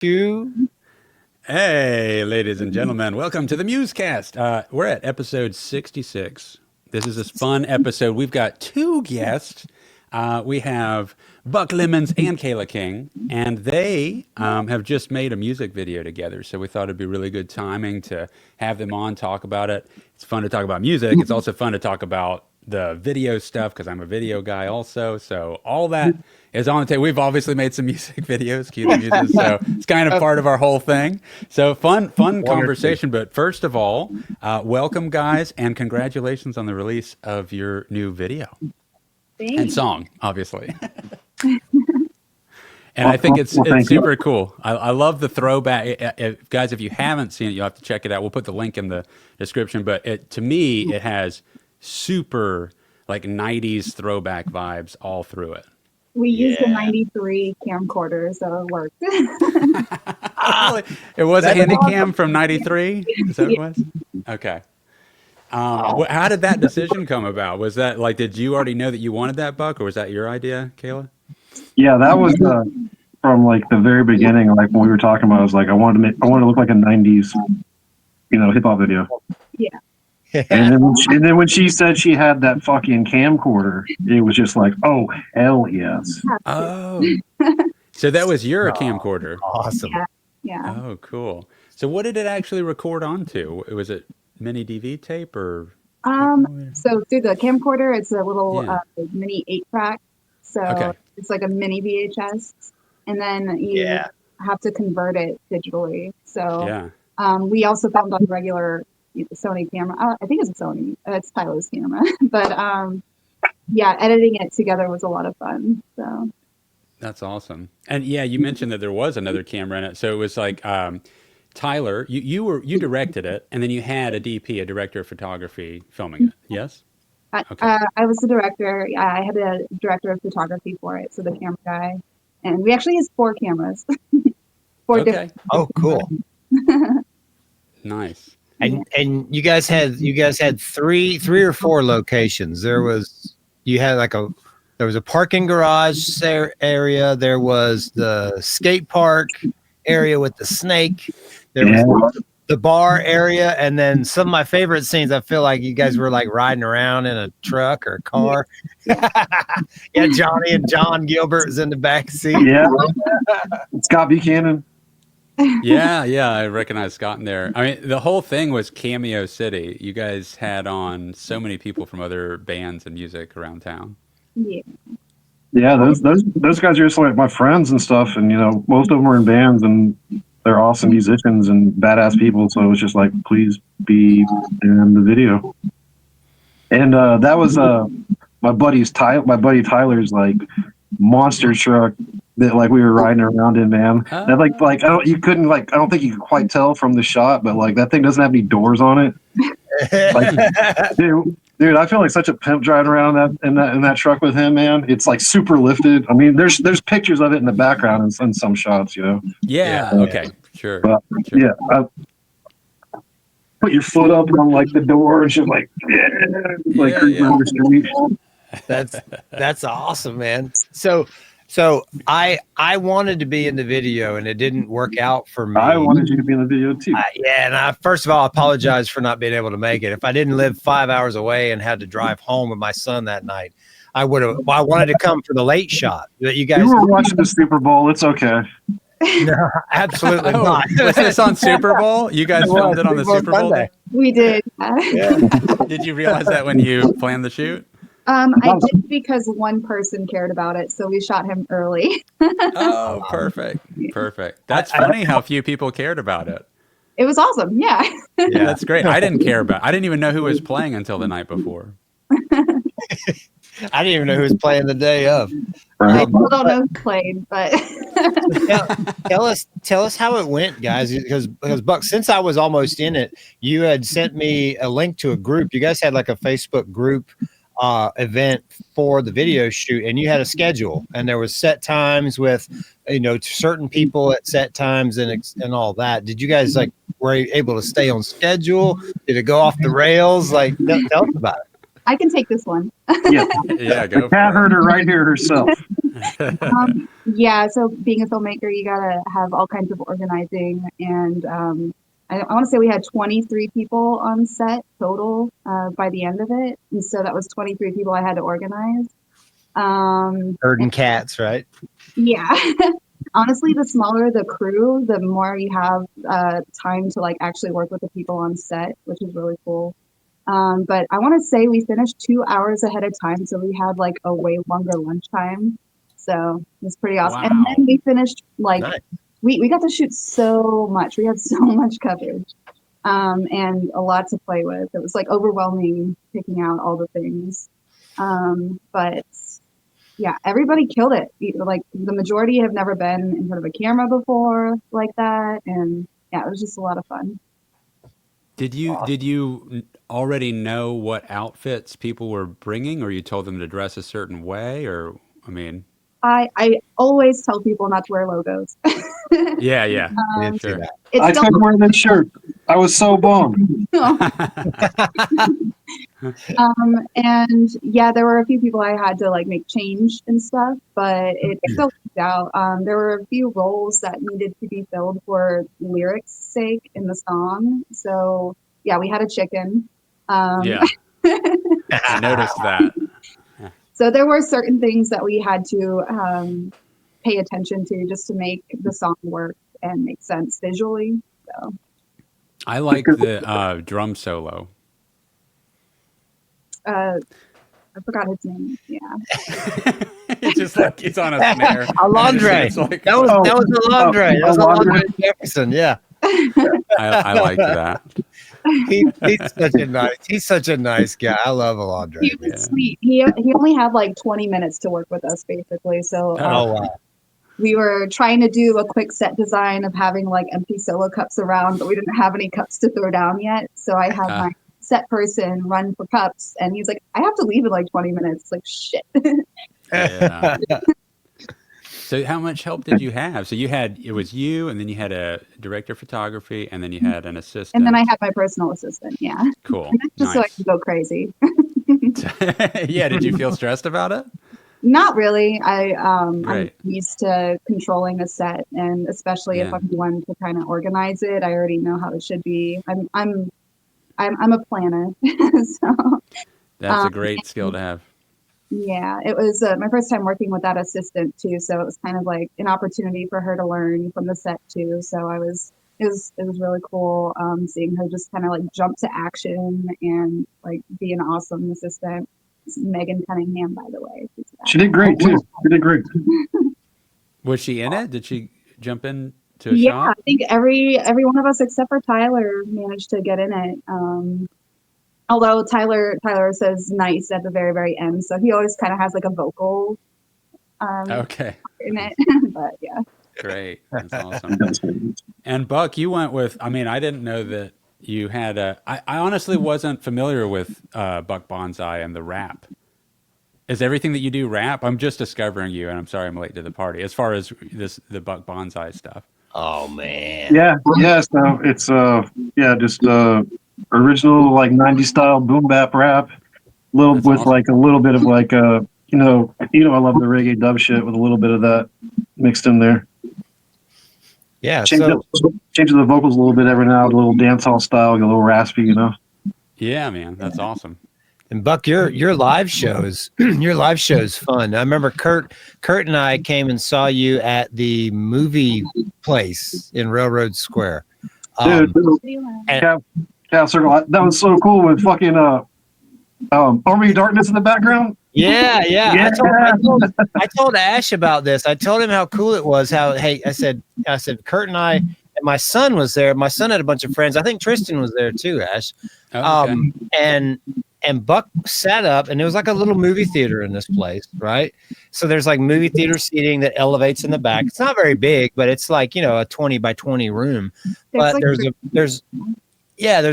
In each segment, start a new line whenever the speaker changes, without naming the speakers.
Two.
Hey, ladies and gentlemen, welcome to the MuseCast. We're at episode 66. This is this fun episode. We've got two guests. We have Buck Lemons and Kayla King, and they have just made a music video together. So we thought it'd be really good timing to have them on, talk about it. It's fun to talk about music. It's also fun to talk about the video stuff because I'm a video guy also. So all that is on the table. We've obviously made some music videos, cue the music, so it's kind of part of our whole thing. So fun conversation. But first of all, welcome guys, and congratulations on the release of your new video.
Thanks.
And song, obviously. And I think it's super cool. I love the throwback. Guys, if you haven't seen it, you'll have to check it out. We'll put the link in the description. But to me, it has super like 90s throwback vibes all through it.
We used a 93 camcorder, so it worked.
It was a Handycam from 93? Is that what it was? Okay. How did that decision come about? Was that like, did you already know that you wanted that, Buck, or was that your idea, Kayla?
Yeah, that was from like the very beginning. Like when we were talking about, I was like, I wanted to look like a '90s, hip hop video.
Yeah.
And then when she said she had that fucking camcorder, it was just like, oh hell yes.
Oh, so that was your camcorder.
Awesome.
Yeah.
Oh, cool. So what did it actually record onto? Was it mini DV tape or?
So through the camcorder, it's a little mini 8-track. So it's like a mini VHS, and then you have to convert it digitally. So we also filmed on regular Sony camera. I think it's a Sony. It's Tyler's camera. But editing it together was a lot of fun. So
that's awesome. And you mentioned that there was another camera in it. So it was like Tyler, you directed it, and then you had a DP, a director of photography, filming it. Yes.
I was the director. I had a director of photography for it, so the camera guy, and we actually used 4 cameras. 4 different.
Oh, cool.
Nice.
And you guys had three or 4 locations. There was a parking garage area. There was the skate park area with the snake. There was the bar area, and then some of my favorite scenes. I feel like you guys were like riding around in a truck or a car. Yeah, Johnny and John Gilbert was in the back seat.
Yeah, Scott Buchanan.
Yeah, I recognize Scott in there. I mean, the whole thing was Cameo City. You guys had on so many people from other bands and music around town.
Yeah, those guys are just like my friends and stuff, and most of them were in bands, and they're awesome musicians and badass people. So it was just like, please be in the video. And that was my buddy Tyler's like monster truck that like we were riding around in, man. That like I don't think you could quite tell from the shot, but like that thing doesn't have any doors on it. Like, dude, I feel like such a pimp driving around in that truck with him, man. It's like super lifted. I mean, there's pictures of it in the background in some shots,
Yeah. Okay. Sure.
But,
sure.
Put your foot up on like the door and just like creeping on the street.
That's awesome, man. So I wanted to be in the video, and it didn't work out for me.
I wanted you to be in the video too.
And first of all, I apologize for not being able to make it. If I didn't live 5 hours away and had to drive home with my son that night, I would have. I wanted to come for the late shot. That you guys.
You were watching the Super Bowl. It's okay.
No, absolutely not.
Was this on Super Bowl? You guys filmed it on the Super Bowl day?
We did.
Did you realize that when you planned the shoot?
I did, because one person cared about it, so we shot him early.
Oh, perfect. That's funny how few people cared about it.
It was awesome. Yeah,
that's great. I didn't even know who was playing until the night before.
I didn't even know who was playing the day of.
I still don't know who played, but
tell us how it went, guys. Because Buck, since I was almost in it, you had sent me a link to a group. You guys had like a Facebook group event for the video shoot, and you had a schedule, and there was set times with certain people at set times and all that. Did you guys were you able to stay on schedule? Did it go off the rails? Tell us about it.
I can take this one.
Yeah,
go.
The cat herder right here herself.
Yeah, so being a filmmaker, you gotta have all kinds of organizing, and I want to say we had 23 people on set total by the end of it, and so that was 23 people I had to organize.
Herding cats, right?
Yeah. Honestly, the smaller the crew, the more you have time to like actually work with the people on set, which is really cool. But I want to say we finished 2 hours ahead of time, so we had like a way longer lunchtime. So it was pretty awesome.
Wow.
And then we finished like
Nice.
we got to shoot so much. We had so much coverage, and a lot to play with. It was like overwhelming picking out all the things. But yeah, everybody killed it. Like the majority have never been in front of a camera before like that, and yeah, it was just a lot of fun.
Did you already know what outfits people were bringing, or you told them to dress a certain way, or I mean?
I always tell people not to wear logos.
Yeah, yeah,
Sure.
sure.
I couldn't wear this shirt. I was so bummed.
And yeah, there were a few people I had to like make change and stuff, but it still worked out. There were a few roles that needed to be filled for lyrics' sake in the song. So yeah, we had a chicken.
Yeah, I noticed that.
So there were certain things that we had to pay attention to just to make the song work and make sense visually. So
I like the drum solo.
I forgot his name. Yeah.
It's just like it's on a snare.
Alondre.
It's like,
That was Alondre. That was
Alondre.
Alondre Jefferson. Yeah.
I like that.
He's such a nice guy. I love Alondre.
He was sweet. He only had like 20 minutes to work with us basically. So
Oh wow.
we were trying to do a quick set design of having like empty solo cups around, but we didn't have any cups to throw down yet. So I had my set person run for cups, and he's like, I have to leave in like 20 minutes. Like shit.
Yeah. So how much help did you have? So it was you, and then you had a director of photography, and then you had an assistant.
And then I had my personal assistant. Yeah.
Cool.
Just so I could go crazy.
Yeah. Did you feel stressed about it?
Not really. I'm
Right.
used to controlling a set, and especially if I'm the one to kind of organize it, I already know how it should be. I'm a planner, so
That's a great skill to have.
yeah, it was my first time working with that assistant too, so it was kind of like an opportunity for her to learn from the set too. So it was really cool seeing her just kind of like jump to action and like be an awesome assistant. It's Megan Cunningham, by the way.
She did great too. She did great.
Was she in it? Did she jump in to a
Yeah,
shot?
I think every one of us except for Tyler managed to get in it. Although Tyler says nice at the very, very end, so he always kind of has like a vocal
Okay.
in it. But yeah.
Great. That's awesome. And Buck, you went with, I mean, I didn't know that you had I honestly wasn't familiar with Buck Banzai and the rap. Is everything that you do rap? I'm just discovering you, and I'm sorry I'm late to the party. As far as the Buck Banzai stuff.
Oh man.
Yeah. So it's just original like 90s style boom bap rap,
That's
with
awesome.
like a little bit of like I love the reggae dub shit with a little bit of that mixed in there.
Yeah.
Changes the vocals a little bit every now, a little dance hall style, a little raspy,
Yeah, man, that's awesome.
And Buck, your live shows, fun. I remember Kurt and I came and saw you at the movie place in Railroad Square.
Dude, Cal Circle, that was so cool with fucking Army of Darkness in the background.
Yeah. I told Ash about this. I told him how cool it was. I said Kurt and I, and my son was there. My son had a bunch of friends. I think Tristan was there too, Ash.
Oh, okay.
And Buck sat up, and it was like a little movie theater in this place, right? So there's like movie theater seating that elevates in the back. It's not very big, but it's like, a 20 by 20 room. But there's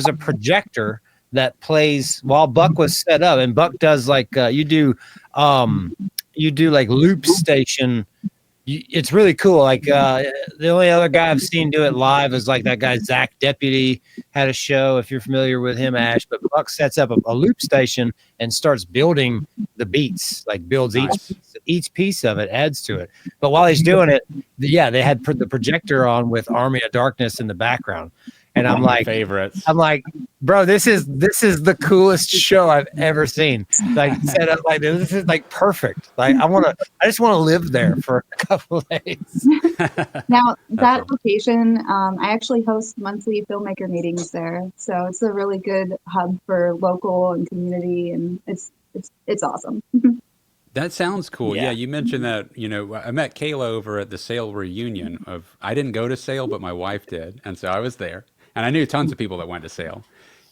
a projector that plays while Buck was set up, and Buck does like you do like loop station it's really cool. Like the only other guy I've seen do it live is like that guy Zach Deputy had a show. If you're familiar with him, Ash, but Buck sets up a loop station and starts building the beats. Like builds each piece of it, adds to it. But while he's doing it, they had put the projector on with Army of Darkness in the background. And I'm like,
favorites.
I'm like, bro, this is the coolest show I've ever seen. Like set up like this is like perfect. Like I just want to live there for a couple of days.
Now that location, I actually host monthly filmmaker meetings there, so it's a really good hub for local and community, and it's awesome.
That sounds cool. Yeah, you mentioned that. I met Kayla over at the Sale reunion. I didn't go to Sale, but my wife did, and so I was there. And I knew tons of people that went to Sale.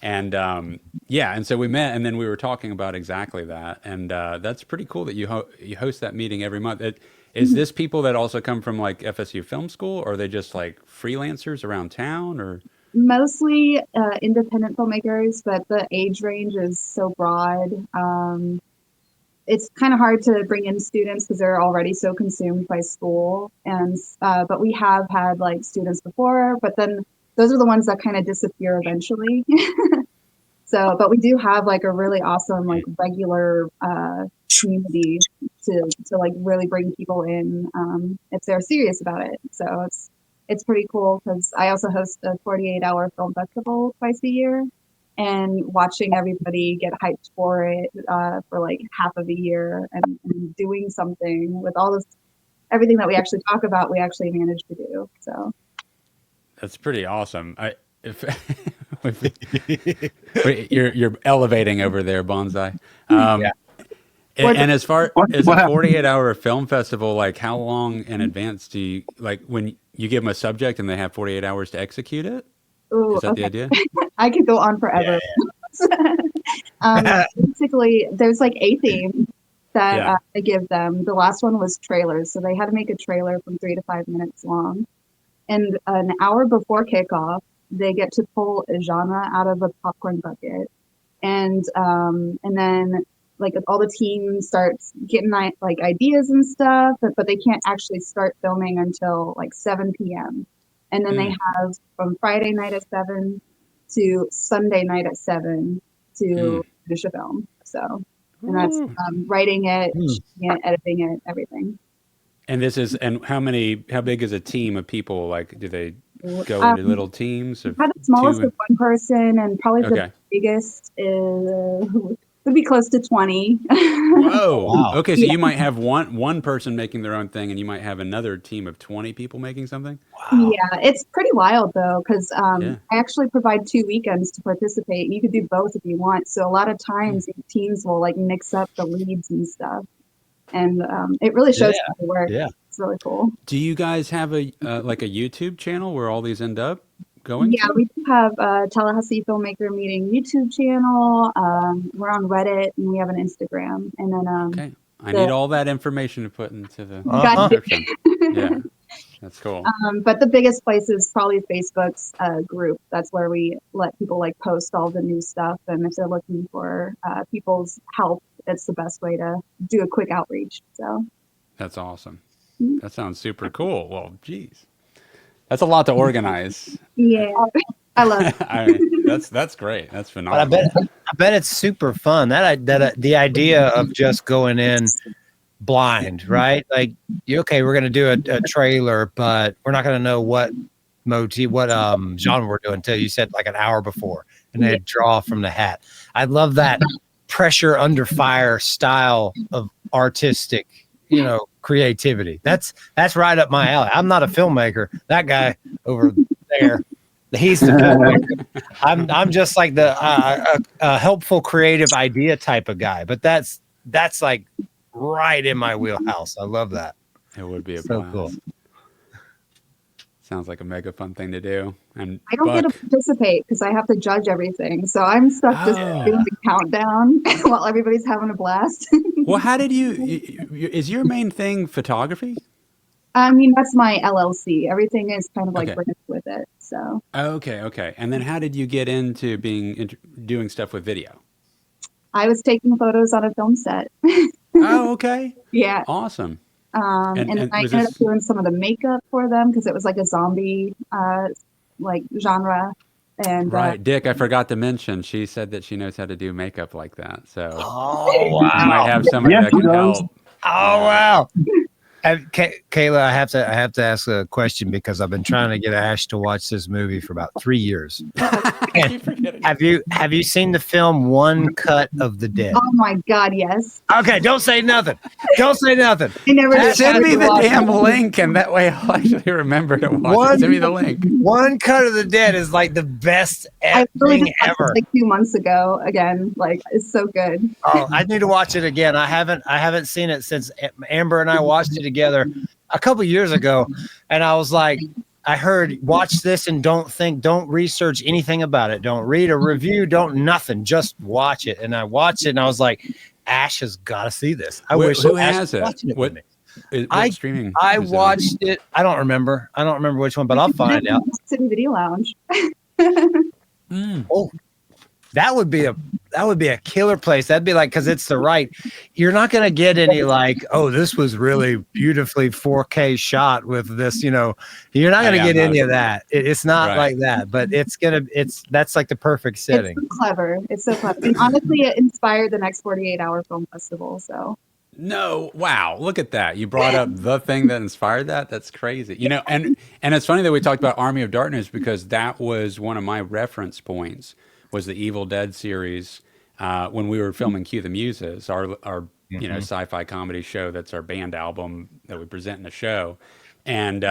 And and so we met, and then we were talking about exactly that. And that's pretty cool that you host that meeting every month. Is this people that also come from like FSU Film School, or are they just like freelancers around town, or?
Mostly independent filmmakers, but the age range is so broad. It's kind of hard to bring in students because they're already so consumed by school. And but we have had like students before, but then those are the ones that kind of disappear eventually. So, but we do have like a really awesome, like regular community to like really bring people in if they're serious about it. So it's pretty cool because I also host a 48-hour film festival twice a year, and watching everybody get hyped for it for like half of a year and doing something with all this, everything that we actually talk about, we actually managed to do. So.
That's pretty awesome. You're elevating over there, Banzai. And as far as a 48-hour film festival, like how long in advance do you, like when you give them a subject and they have 48 hours to execute it?
Ooh,
is that the idea?
I could go on forever. Basically, there's like a theme that I give them. The last one was trailers. So they had to make a trailer from 3 to 5 minutes long. And an hour before kickoff, they get to pull a genre out of a popcorn bucket, and then like all the team starts getting like ideas and stuff, but they can't actually start filming until like 7 p.m. And then they have from Friday night at 7 to Sunday night at 7 to finish a film. So, and that's writing it, editing it, everything.
And how big is a team of people? Like, do they go into little teams?
The smallest is one person, and probably the biggest would be close to 20.
Whoa. Wow. Okay, so you might have one person making their own thing, and you might have another team of 20 people making something?
Wow. Yeah, it's pretty wild, though, because I actually provide 2 weekends to participate. You could do both if you want. So a lot of times teams will like mix up the leads and stuff. And it really shows how they work. Yeah. It's really cool.
Do you guys have a YouTube channel where all these end up going?
Yeah, we do have a Tallahassee Filmmaker Meeting YouTube channel. We're on Reddit, and we have an Instagram. And then
okay, I need all that information to put into the description. Yeah, that's cool.
But the biggest place is probably Facebook's group. That's where we let people like post all the new stuff, and if they're looking for people's help, it's the best way to do a quick outreach. So
that's awesome. That sounds super cool. Well, geez, that's a lot to organize.
Yeah, I love it.
That's great. That's phenomenal.
I bet it's super fun. The idea of just going in blind, right? Like, we're going to do a trailer, but we're not going to know what genre we're doing until you said like an hour before, and they draw from the hat. I love that pressure under fire style of artistic, creativity. That's right up my alley. I'm not a filmmaker. That guy over there, he's the filmmaker. I'm just like the helpful, creative idea type of guy. But that's like right in my wheelhouse. I love that.
It would be
so
blast.
Cool.
Sounds like a mega fun thing to do. And
I don't get to participate because I have to judge everything. So I'm stuck just doing the countdown while everybody's having a blast.
Well, how did is your main thing photography?
I mean, that's my LLC. Everything is kind of like branded with it. So.
Okay. And then how did you get into doing stuff with video?
I was taking photos on a film set.
Oh, okay.
Yeah.
Awesome.
And then I
was
ended up
this
doing some of the makeup for them because it was like a zombie like genre. And
right? Dick, I forgot to mention. She said that she knows how to do makeup like that. So
Oh
you might
wow!
have somebody
Yeah,
that
she
can
does.
help.
Oh
Yeah.
wow! Kayla, I have to ask a question because I've been trying to get Ash to watch this movie for about 3 years.
I keep forgetting.
Have you seen the film One Cut of the Dead?
oh my God, yes.
Okay, don't say nothing. Don't say nothing.
I never
Just
Send me the
watch
damn
it.
link, and that way I'll actually remember to watch it. Send me the link.
One Cut of the Dead is like the best
I really
thing
just watched
ever.
this like 2 months ago again. Like it's so good.
Oh, I need to watch it again. I haven't seen it since Amber and I watched it together a couple years ago, and I was like, I heard watch this and don't research anything about it. Don't read a review, don't nothing. Just watch it. And I watched it and I was like, Ash has got to see this. I wish
Who
Ash
has
was
it?
watching it
What,
with me.
what streaming?
I
is it on?
watched it. I don't remember which one, but I'll find out.
City Video Lounge.
Oh, that would be a killer place. That'd be like, because it's you're not going to get any like, oh, this was really beautifully 4K shot with this, you're not going to get any of that. It's not
Right.
like that, but that's like the perfect setting.
It's so clever. It's so clever. And honestly, it inspired the next 48-hour film festival. So
No, wow, look at that. You brought up the thing that inspired that. That's crazy. And it's funny that we talked about Army of Darkness because that was one of my reference points was the Evil Dead series when we were filming Cue the Muses, our sci-fi comedy show that's our band album that we present in the show. And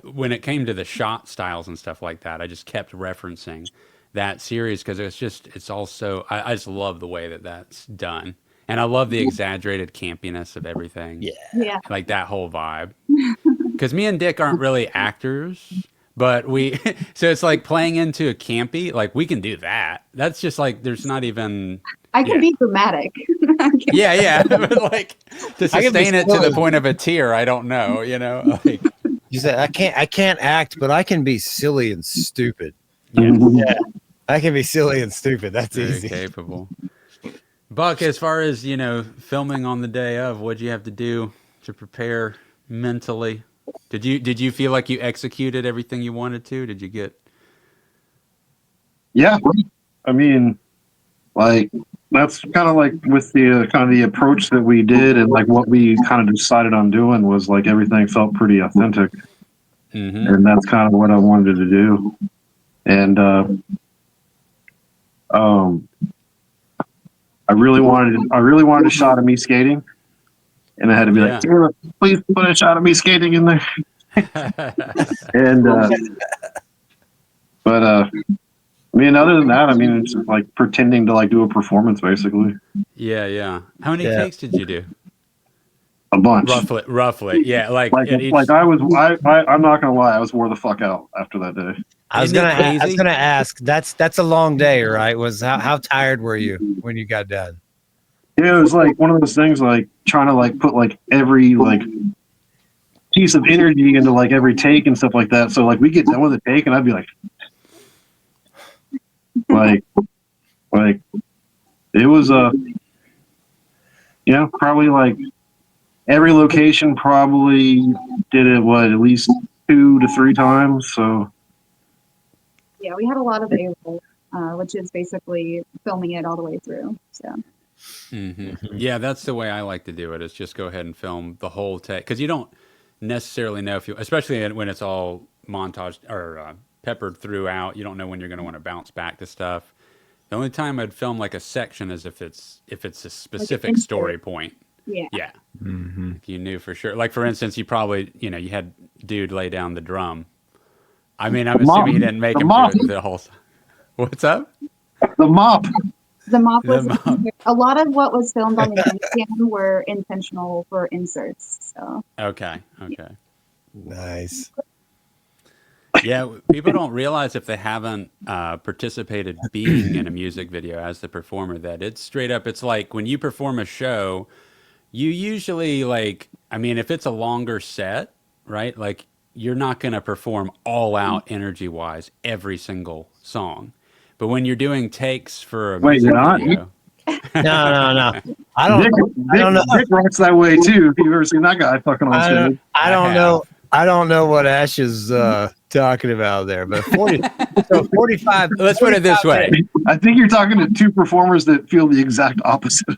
when it came to the shot styles and stuff like that, I just kept referencing that series because I just love the way that that's done. And I love the exaggerated campiness of everything.
yeah.
Like that whole vibe. Because me and Dick aren't really actors, but so it's like playing into a campy, like we can do that. That's just like, there's not even.
I can be dramatic.
Yeah. But like to sustain it to the
silly.
point of a tear, I don't know, Like,
You said I can't act, but I can be silly and stupid.
yeah,
I can be silly and stupid. That's
very
easy.
capable. Buck, as far as, filming on the day of, what'd you have to do to prepare mentally? Did you feel like you executed everything you wanted to? Did you get?
Yeah, I mean, like that's kind of like with the kind of the approach that we did and like what we kind of decided on doing was like everything felt pretty authentic, and that's kind of what I wanted to do. And I really wanted a shot of me skating, and I had to be like, "Taylor, please put a shot of me skating in there." And but I mean, other than that, I mean, it's just like pretending to like do a performance, basically.
Yeah. How many takes did you do?
A bunch,
Roughly. Yeah,
like I'm not gonna lie, I was wore the fuck out after that day.
I was gonna ask. That's a long day, right? How tired were you when you got done?
Yeah, it was like one of those things, like trying to like put like every like piece of energy into like every take and stuff like that. So like we get done with a take, and I'd be like it was probably like every location probably did it at least 2 to 3 times. So
Yeah, we had a lot of A-roll, which is basically filming it all the way through. So.
Yeah, that's the way I like to do it. Is just go ahead and film the whole take because you don't necessarily know especially when it's all montaged or peppered throughout. You don't know when you're going to want to bounce back to stuff. The only time I'd film like a section is if it's a specific
like
story point. Yeah. If you knew for sure. Like for instance, you probably you had dude lay down the drum. I mean, I'm assuming he didn't make him do the whole. What's up?
The mop.
The mop was a lot of what was filmed on the Bandcam were intentional for inserts. So
Okay.
Nice.
Yeah, people don't realize if they haven't participated being in a music video as the performer that it's straight up. It's like when you perform a show, you usually if it's a longer set, right? Like you're not going to perform all out energy wise every single song. But when you're doing takes for a music video,
No. I don't know.
Dick rocks that way too. If you've ever seen that guy fucking on stage.
I don't know. I don't know what Ash is talking about there, but 45.
Let's put it this way.
I think you're talking to two performers that feel the exact opposite.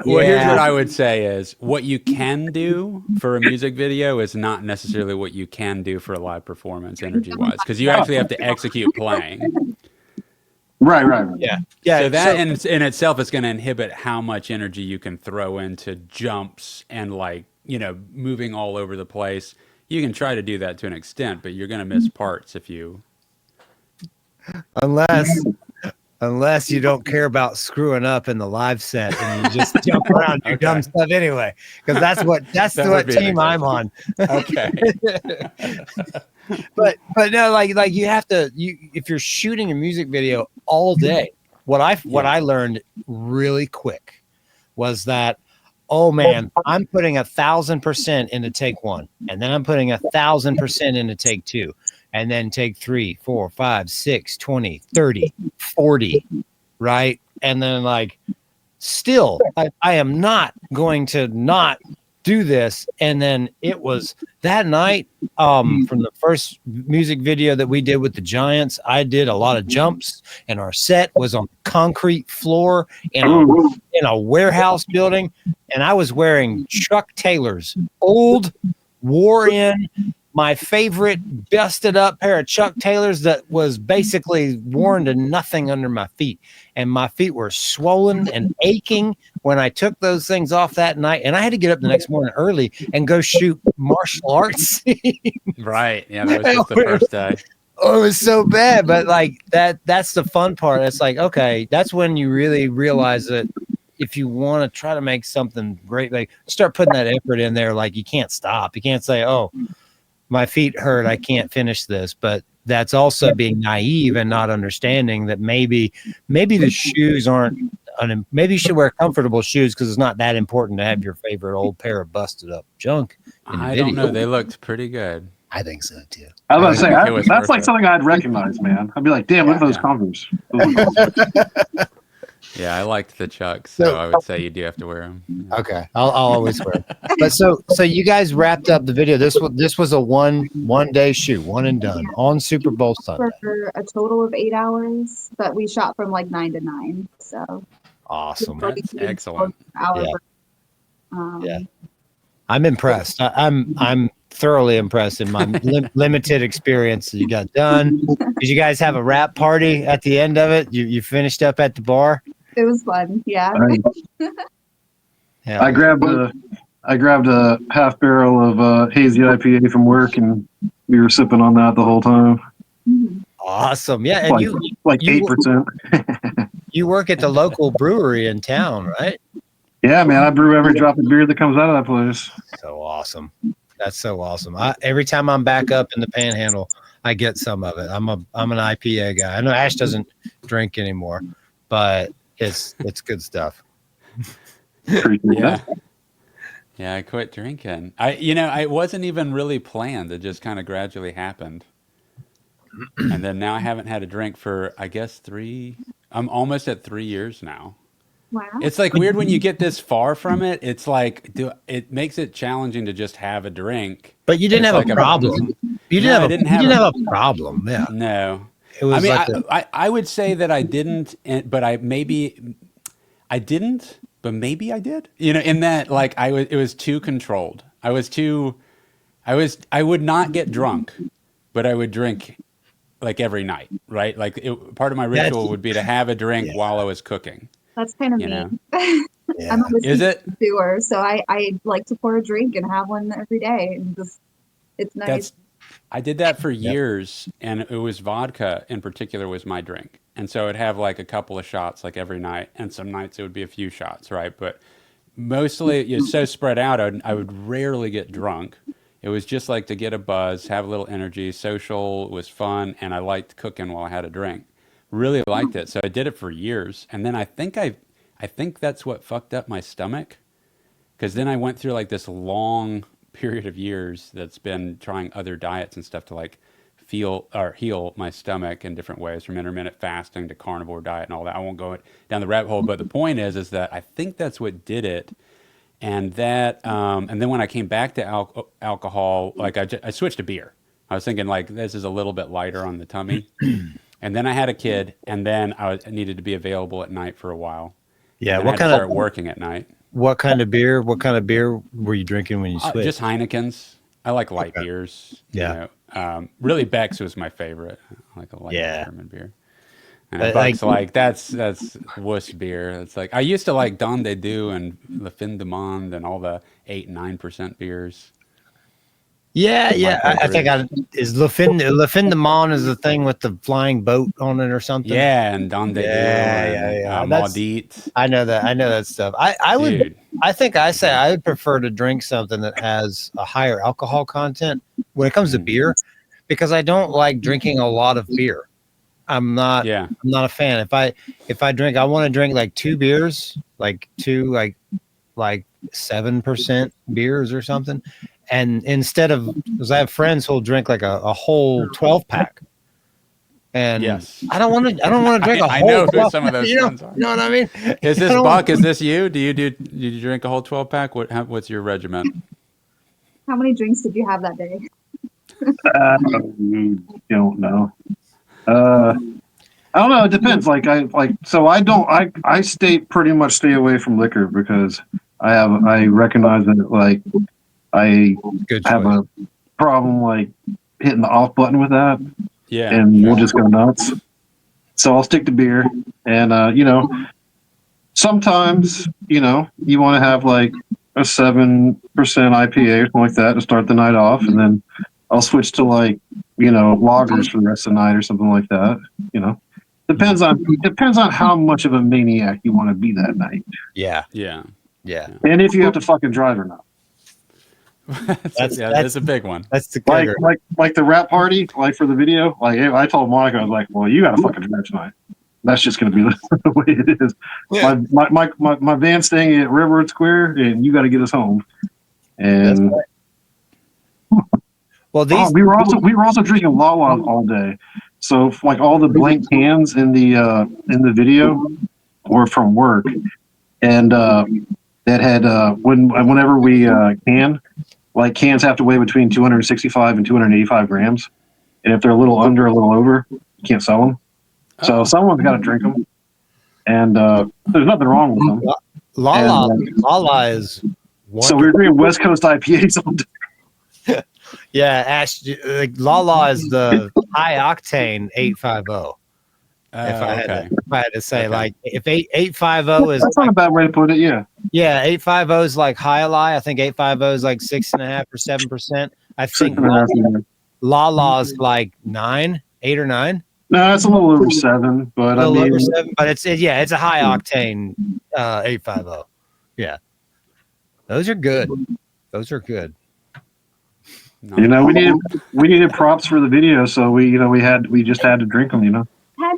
Here's what I would say is what you can do for a music video is not necessarily what you can do for a live performance energy-wise, because you actually have to execute playing.
Right.
Yeah.
So that in itself is going to inhibit how much energy you can throw into jumps and moving all over the place. You can try to do that to an extent, but you're going to miss parts if you...
Unless you don't care about screwing up in the live set and you just jump around and do dumb stuff anyway, because that's what team I'm on.
Okay.
but no, like you have to, if you're shooting a music video all day, what I learned really quick was that, oh man, I'm putting 1,000% into take one, and then I'm putting 1,000% into take two, and then take 3, 4, 5, 6, 20, 30, 40, right? And then still, I am not going to not do this. And then it was that night, from the first music video that we did with the Giants, I did a lot of jumps, and our set was on concrete floor in a warehouse building. And I was wearing Chuck Taylor's old, wore in, my favorite busted up pair of Chuck Taylors that was basically worn to nothing under my feet. And my feet were swollen and aching when I took those things off that night. And I had to get up the next morning early and go shoot martial arts.
Right. Yeah, that was just the first day.
Oh, it was so bad. But that's the fun part. It's like, okay, that's when you really realize that if you want to try to make something great, start putting that effort in there. You can't stop. You can't say, oh, my feet hurt, I can't finish this. But that's also being naive and not understanding that maybe the shoes aren't, maybe you should wear comfortable shoes because it's not that important to have your favorite old pair of busted up junk.
I don't know. They looked pretty good.
I think so too.
I was about to say, that's something I'd recognize, man. I'd be like, damn, look at those Converse.
Yeah, I liked the Chucks, so I would say you do have to wear them. Yeah.
Okay, I'll always wear them. But so you guys wrapped up the video. This was a one day shoot, one and done on Super Bowl Sunday
for a total of 8 hours, but we shot from 9 to 9. So
awesome,
that's excellent.
Yeah, I'm impressed. I'm thoroughly impressed in my limited experience that you got done. Did you guys have a wrap party at the end of it? You finished up at the bar?
It was fun, yeah.
I grabbed a half barrel of hazy IPA from work, and we were sipping on that the whole time.
Awesome, yeah. And you
8%.
You work at the local brewery in town, right?
Yeah, man. I brew every drop of beer that comes out of that place.
So awesome. That's so awesome. Every time I'm back up in the Panhandle, I get some of it. I'm an IPA guy. I know Ash doesn't drink anymore, but it's good stuff.
Yeah, I quit drinking. It wasn't even really planned. It just kind of gradually happened, and then now I haven't had a drink for I guess I'm almost at 3 years now.
Wow.
It's weird when you get this far from it. It's it makes it challenging to just have a drink.
But you didn't have a problem. You didn't have a problem. Yeah.
No.
It was
I would say that I didn't, but I didn't, but maybe I did. In that it was too controlled. I would not get drunk, but I would drink every night, right? Part of my ritual would be to have a drink while I was cooking.
That's kind of me.
Yeah.
I'm a whiskey doer, so I like to pour a drink and have one every day, and it's nice.
I did that for years, and it was vodka in particular was my drink, and so I'd have a couple of shots every night, and some nights it would be a few shots, right? But mostly it's so spread out, I would rarely get drunk. It was just to get a buzz, have a little energy, social, it was fun, and I liked cooking while I had a drink. Really liked it. So I did it for years. And then I think that's what fucked up my stomach. Because then I went through this long period of years that's been trying other diets and stuff to heal my stomach in different ways, from intermittent fasting to carnivore diet and all that. I won't go down the rabbit hole, but the point is that I think that's what did it. And and then when I came back to alcohol, like I switched to beer. I was thinking like, this is a little bit lighter on the tummy. And then I had a kid, and then I needed to be available at night for a while.
Yeah.
What kind of working at night?
What kind of beer were you drinking when you switched?
Just Heineken's. I like light beers.
Yeah.
Really Beck's was my favorite. I like a light German beer. And Buck's that's wuss beer. It's like, I used to like Don de Deux and Le Fin de Monde and all the 8-9% beers.
Yeah. I think is Le Fin de Monde is the thing with the flying boat on it or something.
Yeah, and Don de Deux.
Yeah.
Maudit.
I know that stuff. I would prefer to drink something that has a higher alcohol content when it comes to beer, because I don't like drinking a lot of beer. I'm not a fan. If I drink, I want to drink like 2 beers, like 2 like 7% beers or something. And instead of, because I have friends who'll drink like a whole 12-pack. And I don't want to drink a whole.
I know who some of those friends are.
You know what I mean?
Is this Buck? Is this you? Did you drink a whole 12-pack? What's your regimen?
How many drinks did you have that day?
Don't know. I don't know. It depends. I pretty much stay away from liquor because I recognize that like I have a problem like hitting the off button with that. Yeah. And we'll just go nuts. So I'll stick to beer. And sometimes, you want to have like a 7% IPA or something like that to start the night off, and then I'll switch to like, lagers for the rest of the night or something like that. Depends on how much of a maniac you want to be that night.
Yeah.
And if you have to fucking drive or not.
That's a big one.
That's the
like the rap party, like for the video. Like I told Monica, I was like, "Well, you got to fucking drive tonight. That's just going to be the way it is." Yeah. My van's staying at Railroad Square, and you got to get us home. And
well,
we were also drinking Lala all day. So like all the blank cans in the video were from work, and that had whenever we can. Like cans have to weigh between 265 and 285 grams. And if they're a little under, a little over, you can't sell them. So someone's got to drink them. And there's nothing wrong with them.
Lala is wonderful.
So we were drinking West Coast IPAs all day.
Yeah, Ash, Lala is the high octane 850. If I had to say, like, if 850 is,
that's not a bad way to put it. Yeah,
850 is like high lie. I think 850 is like 6.5 or 7%. I think Lala is like 8 or 9.
No, it's a little over 7, but I mean,
over 7, but it's a high octane 850. Yeah, those are good.
We needed props for the video, so we just had to drink them.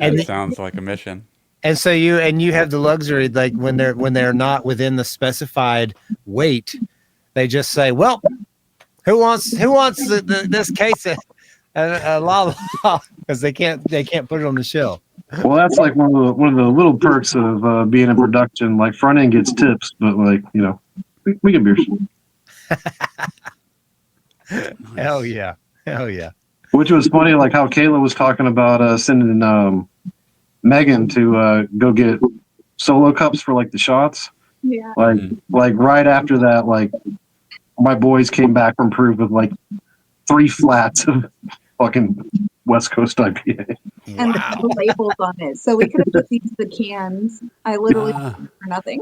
And it sounds like a mission.
And so you have the luxury, like when they're not within the specified weight, they just say, "Well, who wants this case of Lala?" Because they can't put it on the shelf.
Well, that's like one of the little perks of being in production. Like front end gets tips, but like we get beers.
Hell yeah.
Which was funny, like how Kayla was talking about sending Megan to go get solo cups for like the shots.
Yeah.
Like right after that, like my boys came back from Peru with like 3 flats of fucking West Coast IPA.
And the labels on it. So we could have just used the cans. I literally for nothing.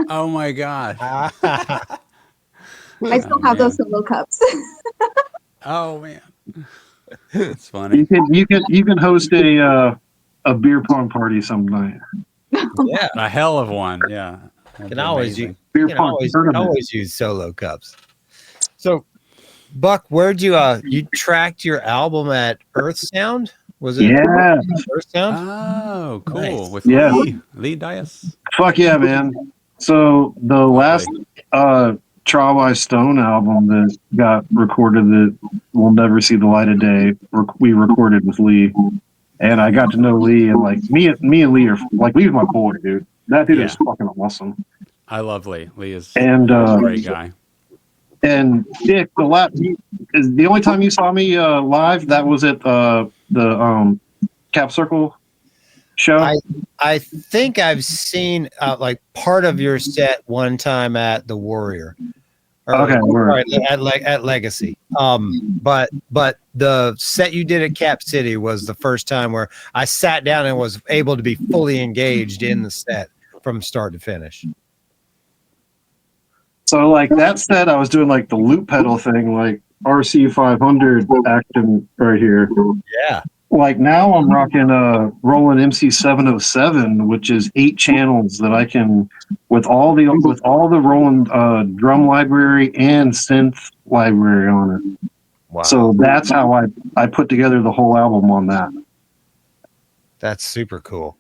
Oh my God.
I still have those solo cups.
Oh man. It's funny.
You can host a beer pong party some night.
Yeah,
a hell of one. Yeah,
can always use solo cups. So, Buck, where'd you tracked your album at Earth Sound? Was it?
Yeah,
Earth Sound.
Oh, cool.
Nice.
With Lee Dias.
Fuck yeah, man. So the last Trial by Stone album that got recorded that will never see the light of day. We recorded with Lee, and I got to know Lee, and like me and Lee are like Lee's my boy, dude. That dude is fucking awesome.
I love Lee. Lee is
a
great guy.
And Dick, the only time you saw me live, that was at the Cap Circle show.
I think I've seen like part of your set one time at the Warrior. At Legacy. But the set you did at Cap City was the first time where I sat down and was able to be fully engaged in the set from start to finish.
So like that set, I was doing like the loop pedal thing, like RC 500 action right here.
Yeah.
Like now I'm rocking a Roland MC 707, which is 8 channels that I can with all the Roland drum library and synth library on it.
Wow.
So that's how I put together the whole album on that.
That's super cool.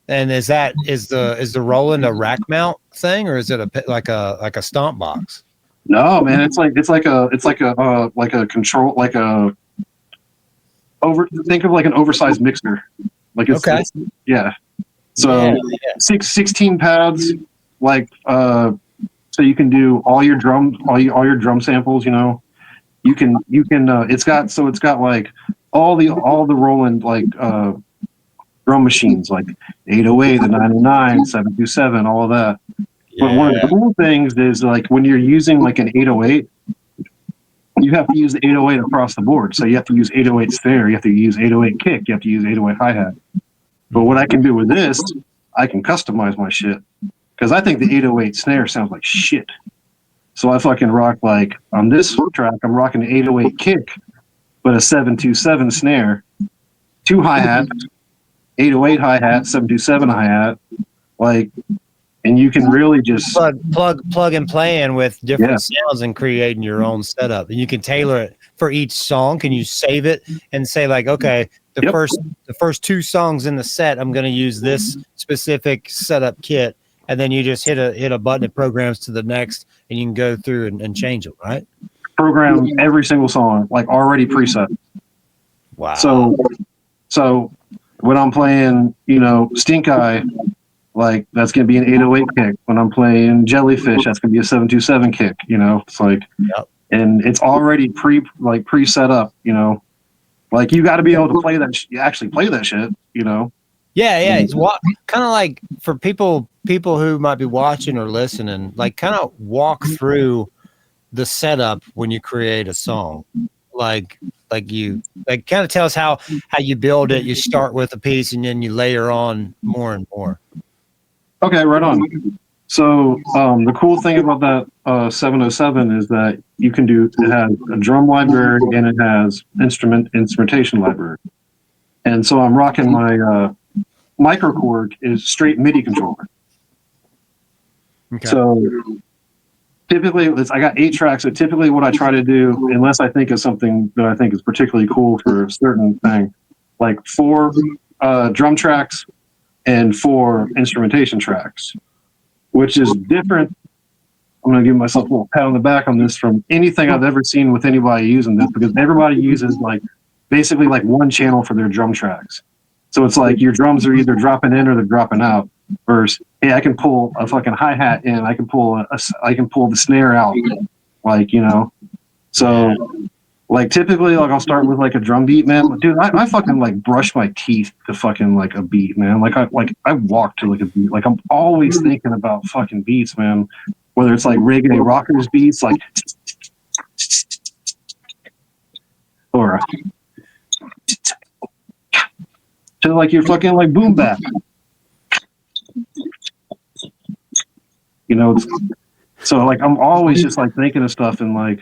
And is the Roland a rack mount thing, or is it like a stomp box?
No, man, it's like a control, like a think of like an oversized mixer. Like it's,
okay.
Yeah. So 16 pads, like so you can do all your drum samples, you know. You can it's got like all the Roland like drum machines, like 808, the 909, 727, all of that. Yeah. But one of the cool things is like when you're using like an 808, you have to use the 808 across the board. So you have to use 808 snare, you have to use 808 kick, you have to use 808 hi-hat. But what I can do with this, I can customize my shit. Because I think the 808 snare sounds like shit. So I fucking rock, like, on this track, I'm rocking an 808 kick, but a 727 snare, 2 hi-hats, 808 hi-hat, 727 hi-hat, like, and you can really just
plug and play in with different sounds and creating your own setup. And you can tailor it for each song. Can you save it and say like, okay, the first 2 songs in the set, I'm going to use this specific setup kit, and then you just hit a button that programs to the next, and you can go through and change it, right?
Program every single song, like already preset.
Wow.
So when I'm playing, you know, Stinkeye, like that's gonna be an 808 kick. When I'm playing Jellyfish, that's gonna be a 727 kick. You know, it's like, and it's already pre-set up. You know, like you got to be able to play that. Actually play that shit. You know.
Yeah. It's kind of like for people who might be watching or listening, like kind of walk through the setup when you create a song. Like kind of tell us how you build it. You start with a piece and then you layer on more and more.
Okay, right on. So the cool thing about that 707 is that it has a drum library and it has instrumentation library. And so I'm rocking my microKORG is straight MIDI controller. Okay. So typically, I got 8 tracks. So typically what I try to do, unless I think of something that I think is particularly cool for a certain thing, like 4 drum tracks and 4 instrumentation tracks, which is different. I'm going to give myself a little pat on the back on this from anything I've ever seen with anybody using this, because everybody uses like basically like 1 channel for their drum tracks. So it's like your drums are either dropping in or they're dropping out. Versus, hey, I can pull a fucking hi-hat in, I can pull the snare out, like, you know. So like typically, like I'll start with like a drum beat, man. Dude, I fucking like brush my teeth to fucking like a beat, man. I walk to like a beat. Like I'm always thinking about fucking beats, man. Whether it's like reggae rockers beats, like, or to like your fucking like boom bap. You know, so like I'm always just like thinking of stuff and like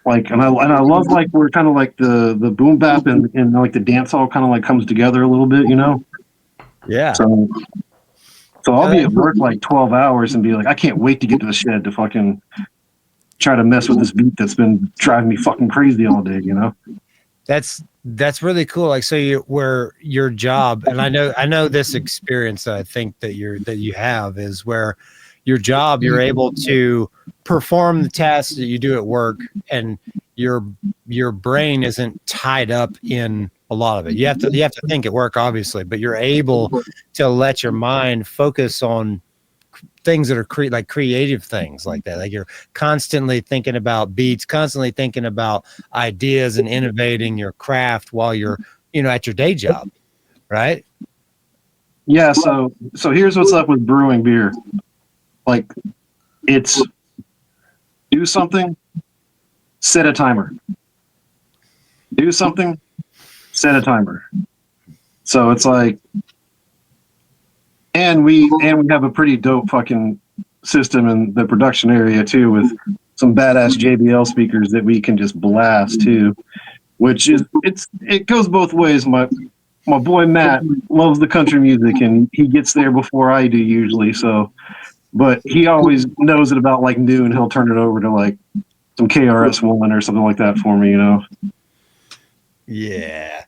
and I love like where kind of like the boom bap and like the dance hall kind of like comes together a little bit, you know.
Yeah.
So I'll be at work like 12 hours and be like, I can't wait to get to the shed to fucking try to mess with this beat that's been driving me fucking crazy all day, you know.
That's really cool. Like, so where your job, and I know this experience that I think that you have is where your job, you're able to perform the tasks that you do at work, and your brain isn't tied up in a lot of it. You have to think at work, obviously, but you're able to let your mind focus on things that are like creative things like that. Like you're constantly thinking about beats, constantly thinking about ideas and innovating your craft while you're, at your day job. Right?
Yeah. So here's what's up with brewing beer. Like, it's do something, set a timer. Do something, set a timer. So it's like, and we have a pretty dope fucking system in the production area too, with some badass JBL speakers that we can just blast too, which is it goes both ways. My boy Matt loves the country music, and he gets there before I do usually. So, but he always knows it about like noon. He'll turn it over to like some KRS-One or something like that for me,
Yeah.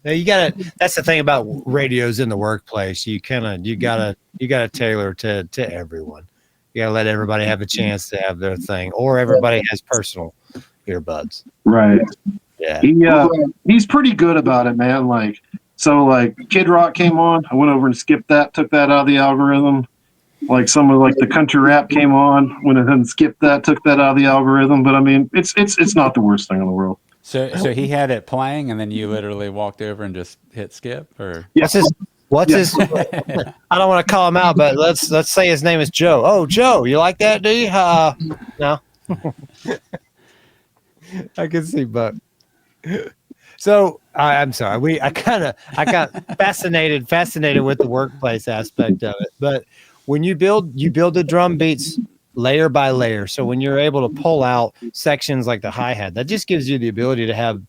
Now that's the thing about radios in the workplace. You gotta tailor to everyone. You gotta let everybody have a chance to have their thing, or everybody has personal earbuds.
Right.
Yeah.
He's pretty good about it, man. Like, so like Kid Rock came on, I went over and skipped that, took that out of the algorithm. Like some of like the country rap came on, went ahead and skipped that, took that out of the algorithm. But I mean, it's not the worst thing in the world.
So he had it playing, and then you literally walked over and just hit skip, or
what's his? I don't want to call him out, but let's say his name is Joe. Oh, Joe, you like that, do you? No. I can see Buck. So I'm sorry. I got fascinated with the workplace aspect of it. But when you build the drum beats layer by layer. So when you're able to pull out sections like the hi-hat, that just gives you the ability to have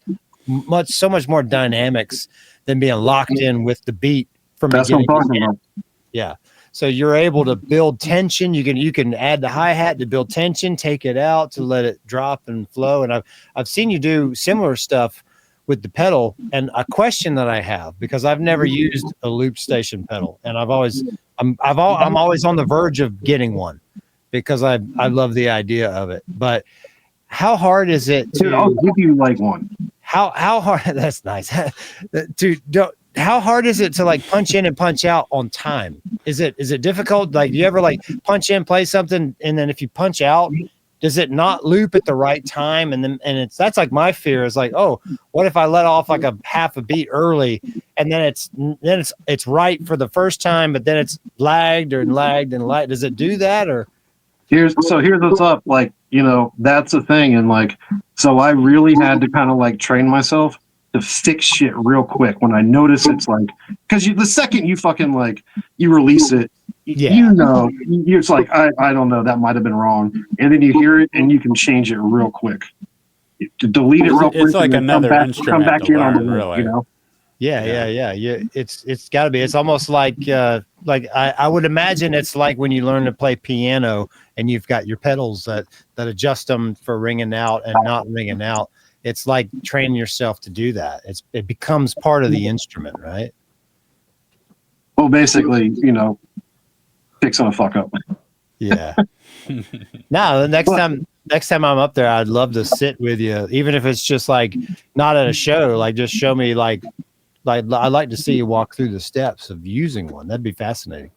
so much more dynamics than being locked in with the beat from
That's what I'm talking about.
Yeah. So you're able to build tension. You can add the hi-hat to build tension, take it out to let it drop and flow. And I've seen you do similar stuff with the pedal. And a question that I have, because I've never used a loop station pedal, and I'm always on the verge of getting one, because I love the idea of it. But how hard is it to?
Dude, I'll give you like one.
How hard? That's nice. How hard is it to like punch in and punch out on time? Is it difficult? Like, do you ever like punch in, play something, and then if you punch out, does it not loop at the right time? And that's like my fear is like, oh, what if I let off like a half a beat early, and then it's right for the first time, but then it's lagged. Does it do that? Or
here's what's up. Like, that's the thing. And like, so I really had to kind of like train myself to fix shit real quick when I notice it's like, because the second you fucking like you release it, you're just like, I don't know, that might have been wrong, and then you hear it and you can change it real quick. To delete it real quick.
It's like another instrument
come back
to
in
learn,
on the
really.
Yeah. It's got to be. It's almost like I would imagine it's like when you learn to play piano and you've got your pedals that adjust them for ringing out and not ringing out. It's like training yourself to do that. It becomes part of the instrument, right?
Well, basically, fixing a fuck up.
Yeah. Now, the next time I'm up there, I'd love to sit with you, even if it's just like not at a show. Like, just show me like I'd like to see you walk through the steps of using one. That'd be fascinating.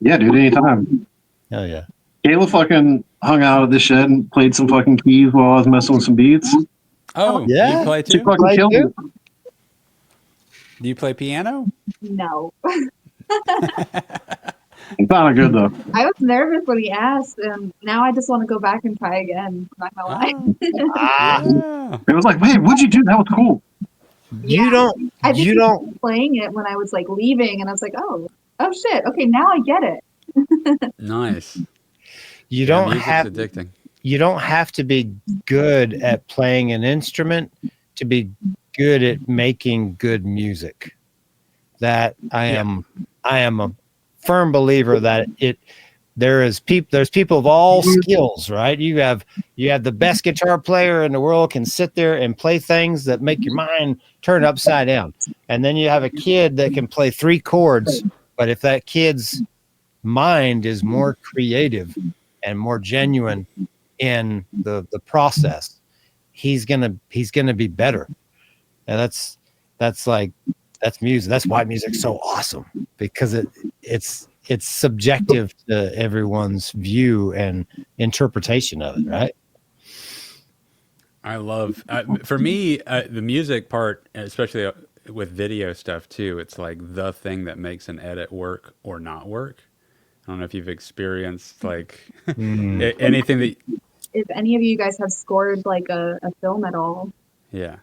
Yeah, dude, anytime.
Hell yeah.
Kayla fucking hung out at the shed and played some fucking keys while I was messing with some beats.
Oh,
yeah.
You play
She
too?
fucking killed it.
Do you play piano?
No.
It's not good though.
I was nervous when he asked, and now I just want to go back and try again. I'm not gonna lie.
Yeah.
It was like, wait, what'd you do? That was cool.
You don't.
I just was playing it when I was like leaving, and I was like, oh shit, okay, now I get it.
Nice.
You don't
music's
have
addicting.
You don't have to be good at playing an instrument to be good at making good music. That I am a firm believer that there's people of all skills, right? You have the best guitar player in the world can sit there and play things that make your mind turn upside down. And then you have a kid that can play 3 chords, but if that kid's mind is more creative and more genuine in the process, he's gonna be better. And that's music. That's why music's so awesome, because it's subjective to everyone's view and interpretation of it, right?
I love, for me, the music part, especially with video stuff too, it's like the thing that makes an edit work or not work. I don't know if you've experienced like anything that.
If any of you guys have scored like a film at all.
Yeah.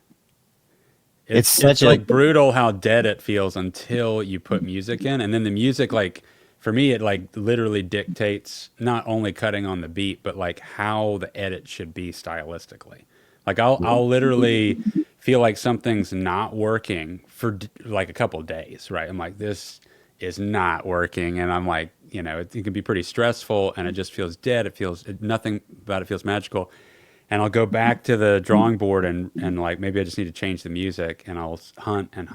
It's
like brutal how dead it feels until you put music in. And then the music, like, for me, it like literally dictates not only cutting on the beat, but like how the edit should be stylistically. Like I'll literally feel like something's not working for like a couple of days, right? I'm like, this is not working. And I'm like, you know, it can be pretty stressful and it just feels dead. It feels, nothing about it feels magical. And I'll go back to the drawing board and like, maybe I just need to change the music, and I'll hunt and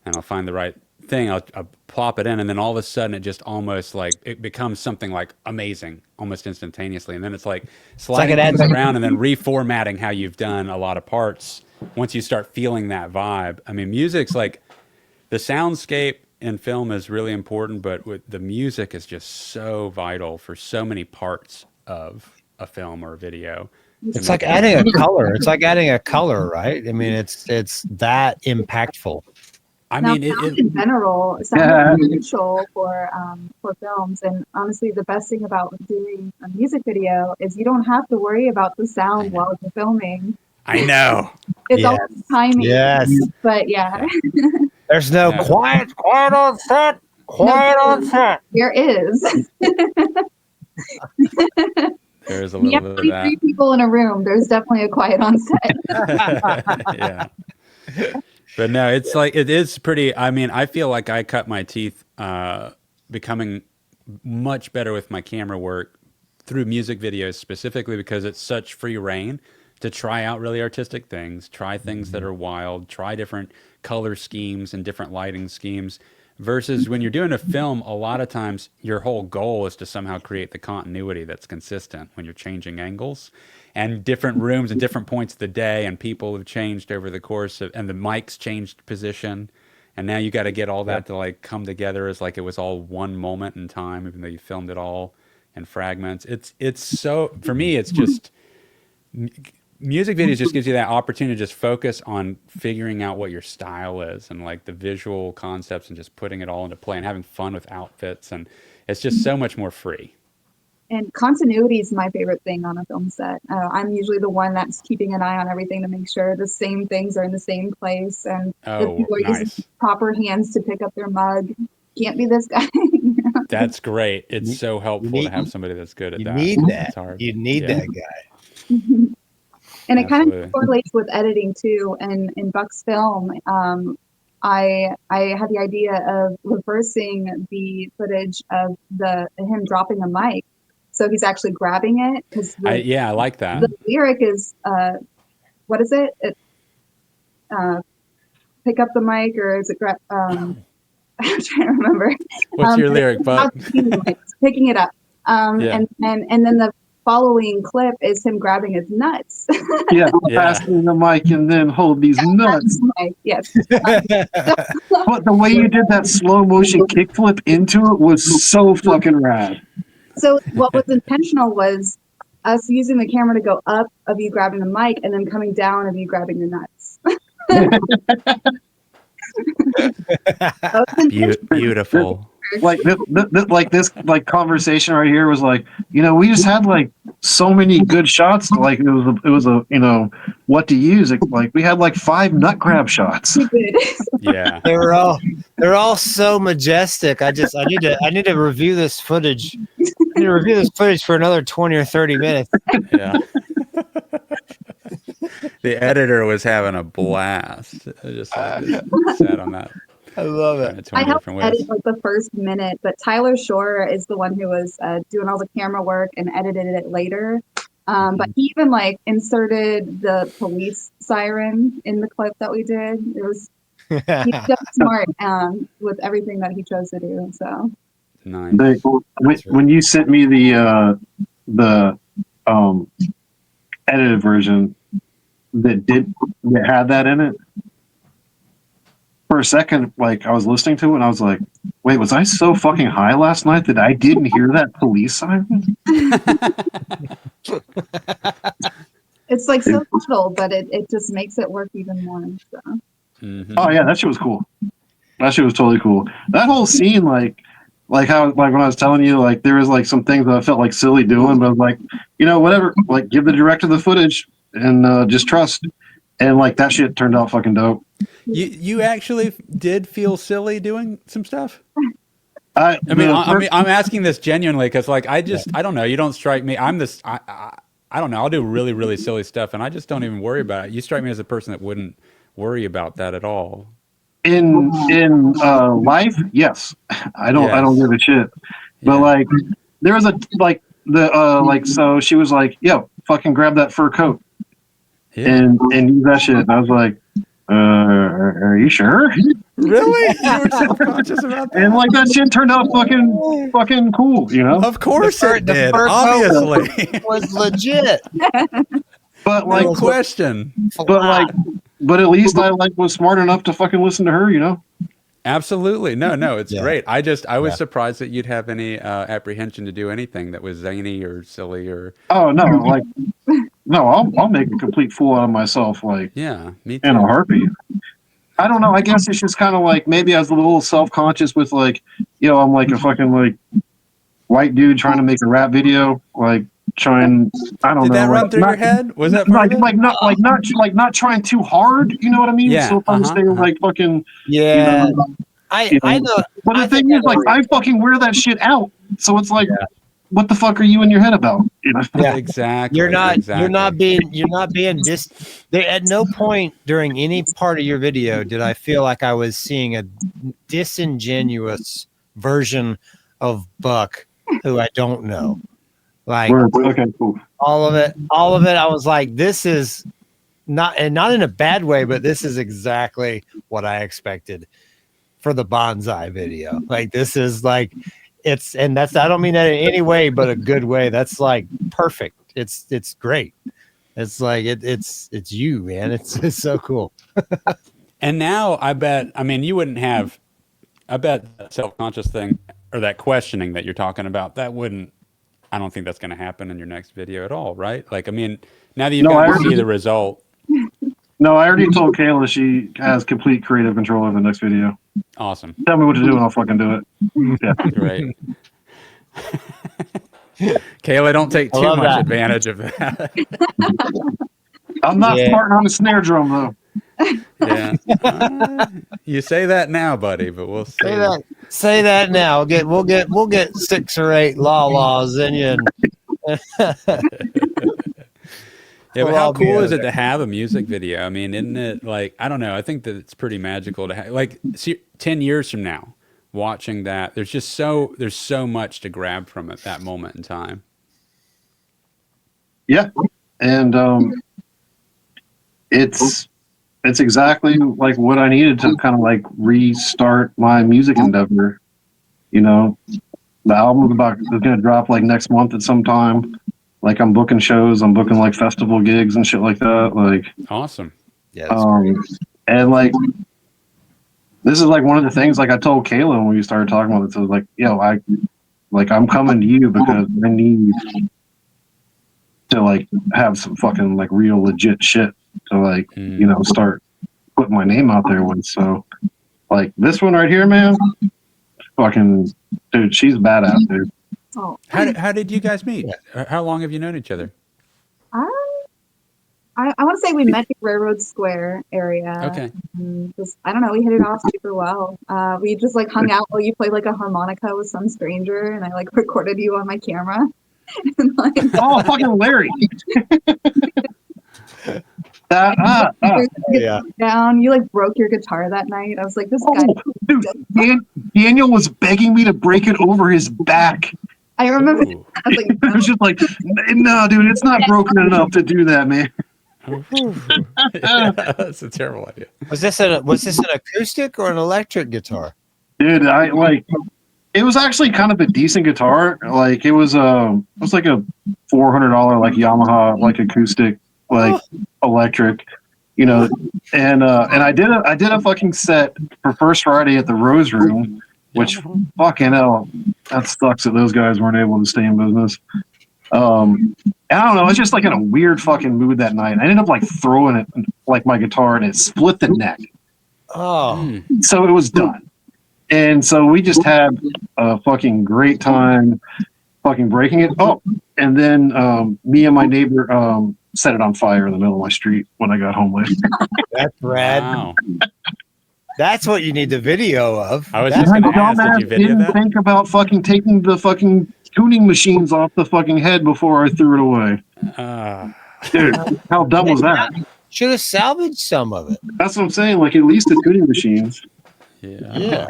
I'll find the right thing. I'll plop it in, and then all of a sudden it just almost like, it becomes something like amazing almost instantaneously. And then it's like sliding things around and then reformatting how you've done a lot of parts once you start feeling that vibe. I mean, music's like, the soundscape in film is really important, but the music is just so vital for so many parts of a film or a video.
It's like adding a color. It's like adding a color, right? I mean, it's that impactful.
I
now,
mean,
in general, sound is essential for films. And honestly, the best thing about doing a music video is you don't have to worry about the sound while you're filming.
I know.
It's all timing.
Yes.
But yeah.
There's no quiet on set. Quiet on set.
There is.
There's a little bit of that.
3 people in a room. There's definitely a quiet on set.
Yeah. But no, it's like, it is pretty, I mean, I feel like I cut my teeth becoming much better with my camera work through music videos, specifically because it's such free reign to try out really artistic things, try things that are wild, try different color schemes and different lighting schemes. Versus when you're doing a film, a lot of times your whole goal is to somehow create the continuity that's consistent when you're changing angles and different rooms and different points of the day, and people have changed over the course of, and the mic's changed position. And now you got to get all that to like come together as like it was all one moment in time, even though you filmed it all in fragments. It's so, for me, it's just, music videos just gives you that opportunity to just focus on figuring out what your style is and like the visual concepts and just putting it all into play and having fun with outfits. And it's just so much more free.
And continuity is my favorite thing on a film set. I'm usually the one that's keeping an eye on everything to make sure the same things are in the same place. And if people are using proper hands to pick up their mug, can't be this guy.
That's great. It's so helpful to have somebody that's good at that.
You need that. You need that guy.
And it kind of correlates with editing too. And in Buck's film, I had the idea of reversing the footage of him dropping a mic. So he's actually grabbing it.
I like that.
The lyric is, what is it? Pick up the mic, or is it, I'm trying to remember.
What's your lyric, Buck?
Picking it up. And then the following clip is him grabbing his nuts.
Passing the mic and then hold these nuts.
Yes.
But the way you did that slow motion kickflip into it was so fucking rad.
So what was intentional was us using the camera to go up of you grabbing the mic and then coming down of you grabbing the nuts.
Beautiful.
Like this conversation right here was like, you know, we just had like so many good shots. Like it was a you know what to use. Like we had like 5 nut grab shots.
Yeah,
they're all so majestic. I need to review this footage. I need to review this footage for another 20 or 30 minutes.
Yeah. The editor was having a blast. I just sat on that.
I love it.
I helped edit like the first minute, but Tyler Shore is the one who was doing all the camera work and edited it later. But he even like inserted the police siren in the clip that we did. It was he's so smart with everything that he chose to do. So
Nice.
When you sent me the edited version that had that in it, for a second, like I was listening to it and I was like, wait, was I so fucking high last night that I didn't hear that police siren?
It's like so subtle, but it just makes it work even more. So.
Mm-hmm.
Oh yeah, that shit was cool. That shit was totally cool. That whole scene, like how, like when I was telling you, like there was like some things that I felt like silly doing, but I was like, whatever. Like give the director the footage and just trust. And like that shit turned out fucking dope.
You actually did feel silly doing some stuff?
I'm
asking this genuinely because like I don't know. You don't strike me. I don't know. I'll do really, really silly stuff, and I just don't even worry about it. You strike me as a person that wouldn't worry about that at all.
In life, yes, I don't give a shit. But like, there was so she was like, "Yo, fucking grab that fur coat and use that shit." And I was like, "Are you sure?"
Really? You were self-conscious about that?
And like that shit turned out fucking cool,
Of course it did. Obviously,
was legit.
But like,
no question.
But at least I was smart enough to fucking listen to her,
Absolutely. No, it's great. I was surprised that you'd have any apprehension to do anything that was zany or silly or.
Oh no, I'll make a complete fool out of myself, like
me too.
in a heartbeat. I don't know. I guess it's just kind of like maybe I was a little self-conscious with like, I'm like a fucking like white dude trying to make a rap video, like trying. I don't know.
Did that run through your head? Was that
not trying too hard? You know what I mean?
Yeah.
So I'm saying like fucking.
Yeah. I know.
But the thing is, like, I fucking wear that shit out, so it's like, what the fuck are you in your head about?
Yeah, exactly.
You're not being at no point during any part of your video did I feel like I was seeing a disingenuous version of Buck who I don't know. Like
okay, cool.
all of it. I was like, this is not in a bad way, but this is exactly what I expected for the Banzai video. Like this is like I don't mean that in any way but a good way. That's like perfect. It's great. It's like it's you, man. It's so cool.
And now I bet you wouldn't have that self-conscious thing or that questioning that you're talking about, I don't think that's going to happen in your next video at all, right? Like now that you've got to see the result.
No, I already told Kayla she has complete creative control over the next video.
Awesome.
Tell me what to do and I'll fucking do it. Yeah.
Great. Kayla, don't take too much advantage of that.
I'm not farting on a snare drum though.
Yeah. You say that now, buddy, but we'll see.
Say that now. We'll get 6 or 8 laws in you.
Yeah, but how cool is it to have a music video? I mean, isn't it like, I don't know, I think that it's pretty magical to have, like, 10 years from now, watching that, there's so much to grab from it, that moment in time.
Yeah. And it's exactly like what I needed to kind of like restart my music endeavor. The album is going to drop like next month at some time. Like I'm booking shows, I'm booking like festival gigs and shit like that. Like
awesome.
Yeah. That's great.
And like this is like one of the things like I told Kayla when we started talking about it. So like, I'm coming to you because I need to like have some fucking like real legit shit to like start putting my name out there with. So like this one right here, man, fucking dude, she's badass, dude.
Oh.
How did you guys meet? How long have you known each other?
I want to say we met in Railroad Square area.
Okay.
I don't know. We hit it off super well. We just like hung out while you played like a harmonica with some stranger, and I like recorded you on my camera. And, like,
oh, fucking Larry!
Yeah. Down. You like broke your guitar that night. I was like, this guy.
Dude, Daniel was begging me to break it over his back.
I remember. I was like,
I was just like, no, dude, it's not broken enough to do that, man.
Yeah, that's a terrible idea.
Was this an acoustic or an electric guitar?
Dude, It was actually kind of a decent guitar. Like it was like a $400 like Yamaha like acoustic like electric, you know. And I did a fucking set for First Friday at the Rose Room, which fucking hell, that sucks that those guys weren't able to stay in business. I don't know. I was just like in a weird fucking mood that night. I ended up like throwing it like my guitar and it split the neck.
Oh,
So it was done. And so we just had a fucking great time fucking breaking it. Oh, and then me and my neighbor set it on fire in the middle of my street when I got home late.
that's rad.
Wow.
That's what you need the video of.
I was just going to ask, did you video
didn't
that?
think about fucking taking the fucking tuning machines off the fucking head before I threw it away. Dude, how dumb was that?
Should have salvaged some of it.
That's what I'm saying. Like at least the tuning machines.
Yeah.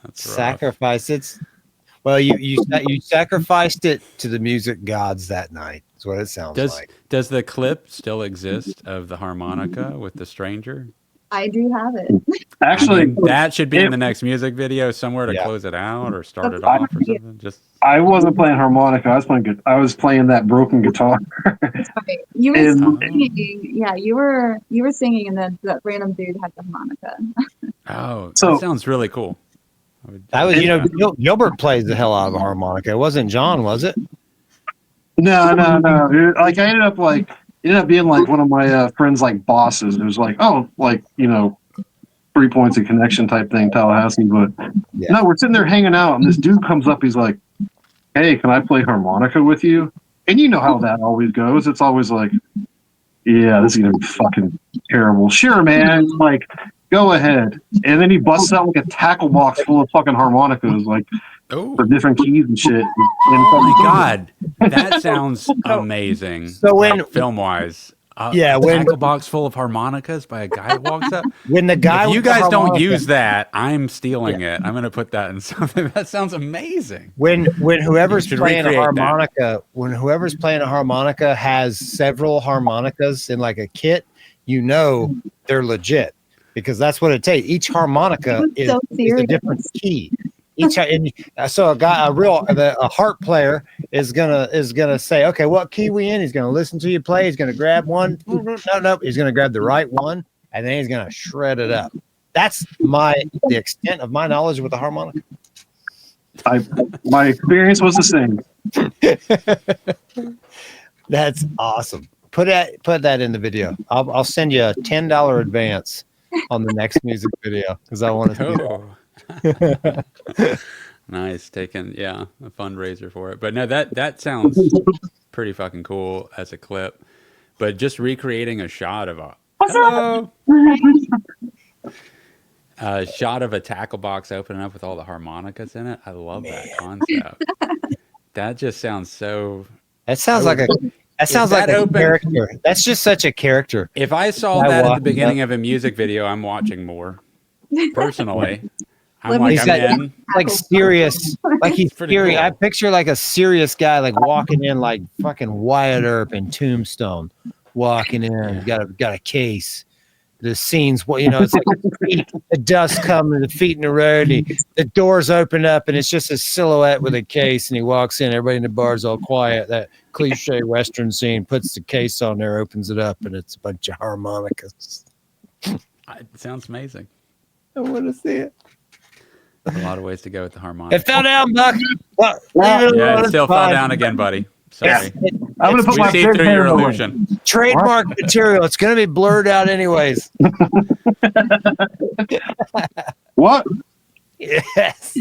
That's rough.
Sacrifice it. Well, you sacrificed it to the music gods that night. That's what it sounds like.
Does the clip still exist of the harmonica with the stranger?
I do have it.
Actually,
I mean, that should be in the next music video somewhere to close it out or start it off or something.
I wasn't playing harmonica. I was playing that broken guitar.
You were singing. Yeah, you were singing, and then that random dude had the harmonica.
Oh,
So-
that sounds really cool.
That was, Gilbert plays the hell out of a harmonica. It wasn't John, was it?
No. Like I ended up being like one of my friends' like bosses. It was like, oh, like 3 points of connection type thing, Tallahassee. But no, we're sitting there hanging out, and this dude comes up. He's like, "Hey, can I play harmonica with you?" And you know how that always goes. It's always like, "Yeah, this is gonna be fucking terrible." Sure, man. Like, go ahead. And then he busts out like a tackle box full of fucking harmonicas, like for different keys and shit.
Oh my god, that sounds amazing.
So when
film wise,
when
tackle box full of harmonicas by a guy that walks up.
When the guy,
if you
with the
guys don't
harmonica-
use that, I'm stealing it. I'm going to put that in something. That sounds amazing.
when whoever's
should
playing a
recreate that.
harmonica, when whoever's playing a harmonica has several harmonicas in like a kit, they're legit because that's what it takes. Each harmonica is a different key. So a harp player is gonna say, okay, what key we in? He's gonna listen to you play. He's gonna grab one. No, he's gonna grab the right one, and then he's gonna shred it up. That's the extent of my knowledge with the harmonica.
My experience was the same.
That's awesome. Put that in the video. I'll send you a $10 advance on the next music video because I want to see that.
Nice, taking a fundraiser for it. But no, that sounds pretty fucking cool as a clip. But just recreating a shot of a shot of a tackle box opening up with all the harmonicas in it. I love that concept. That just sounds so.
That sounds like a character. That's just such a character.
If I saw that at the beginning of a music video, I'm watching more. Personally. I'm in.
Like serious, like he's serious.
Cool.
I picture like a serious guy, like walking in, like fucking Wyatt Earp in Tombstone, walking in, got a case. The scenes, it's like the dust coming, the feet in the road. The doors open up, and it's just a silhouette with a case, and he walks in. Everybody in the bar's all quiet. That cliche Western scene, puts the case on there, opens it up, and it's a bunch of harmonicas.
It sounds amazing.
I want to see it.
A lot of ways to go with the harmonica.
It fell down, Buck.
It still fell down again, buddy. Sorry.
I'm gonna put my
see through your illusion.
Trademark material. It's going to be blurred out anyways.
What?
Yes.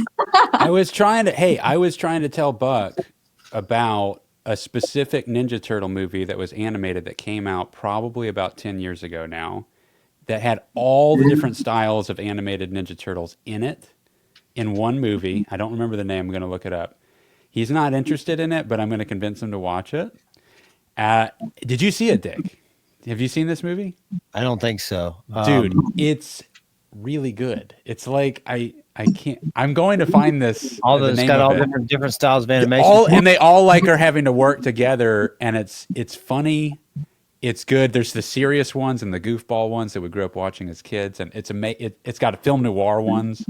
I was trying to tell Buck about a specific Ninja Turtle movie that was animated that came out probably about 10 years ago now that had all the different styles of animated Ninja Turtles in it in one movie. I don't remember the name. I'm going to look it up. He's not interested in it, but I'm going to convince him to watch it. Did you see it, Dick? Have you seen this movie?
I don't think so.
Dude, it's really good. It's like I can't. I'm going to find this.
It's got all different styles of animation.
And they all like are having to work together, and it's funny. It's good. There's the serious ones and the goofball ones that we grew up watching as kids, and it's got film noir ones.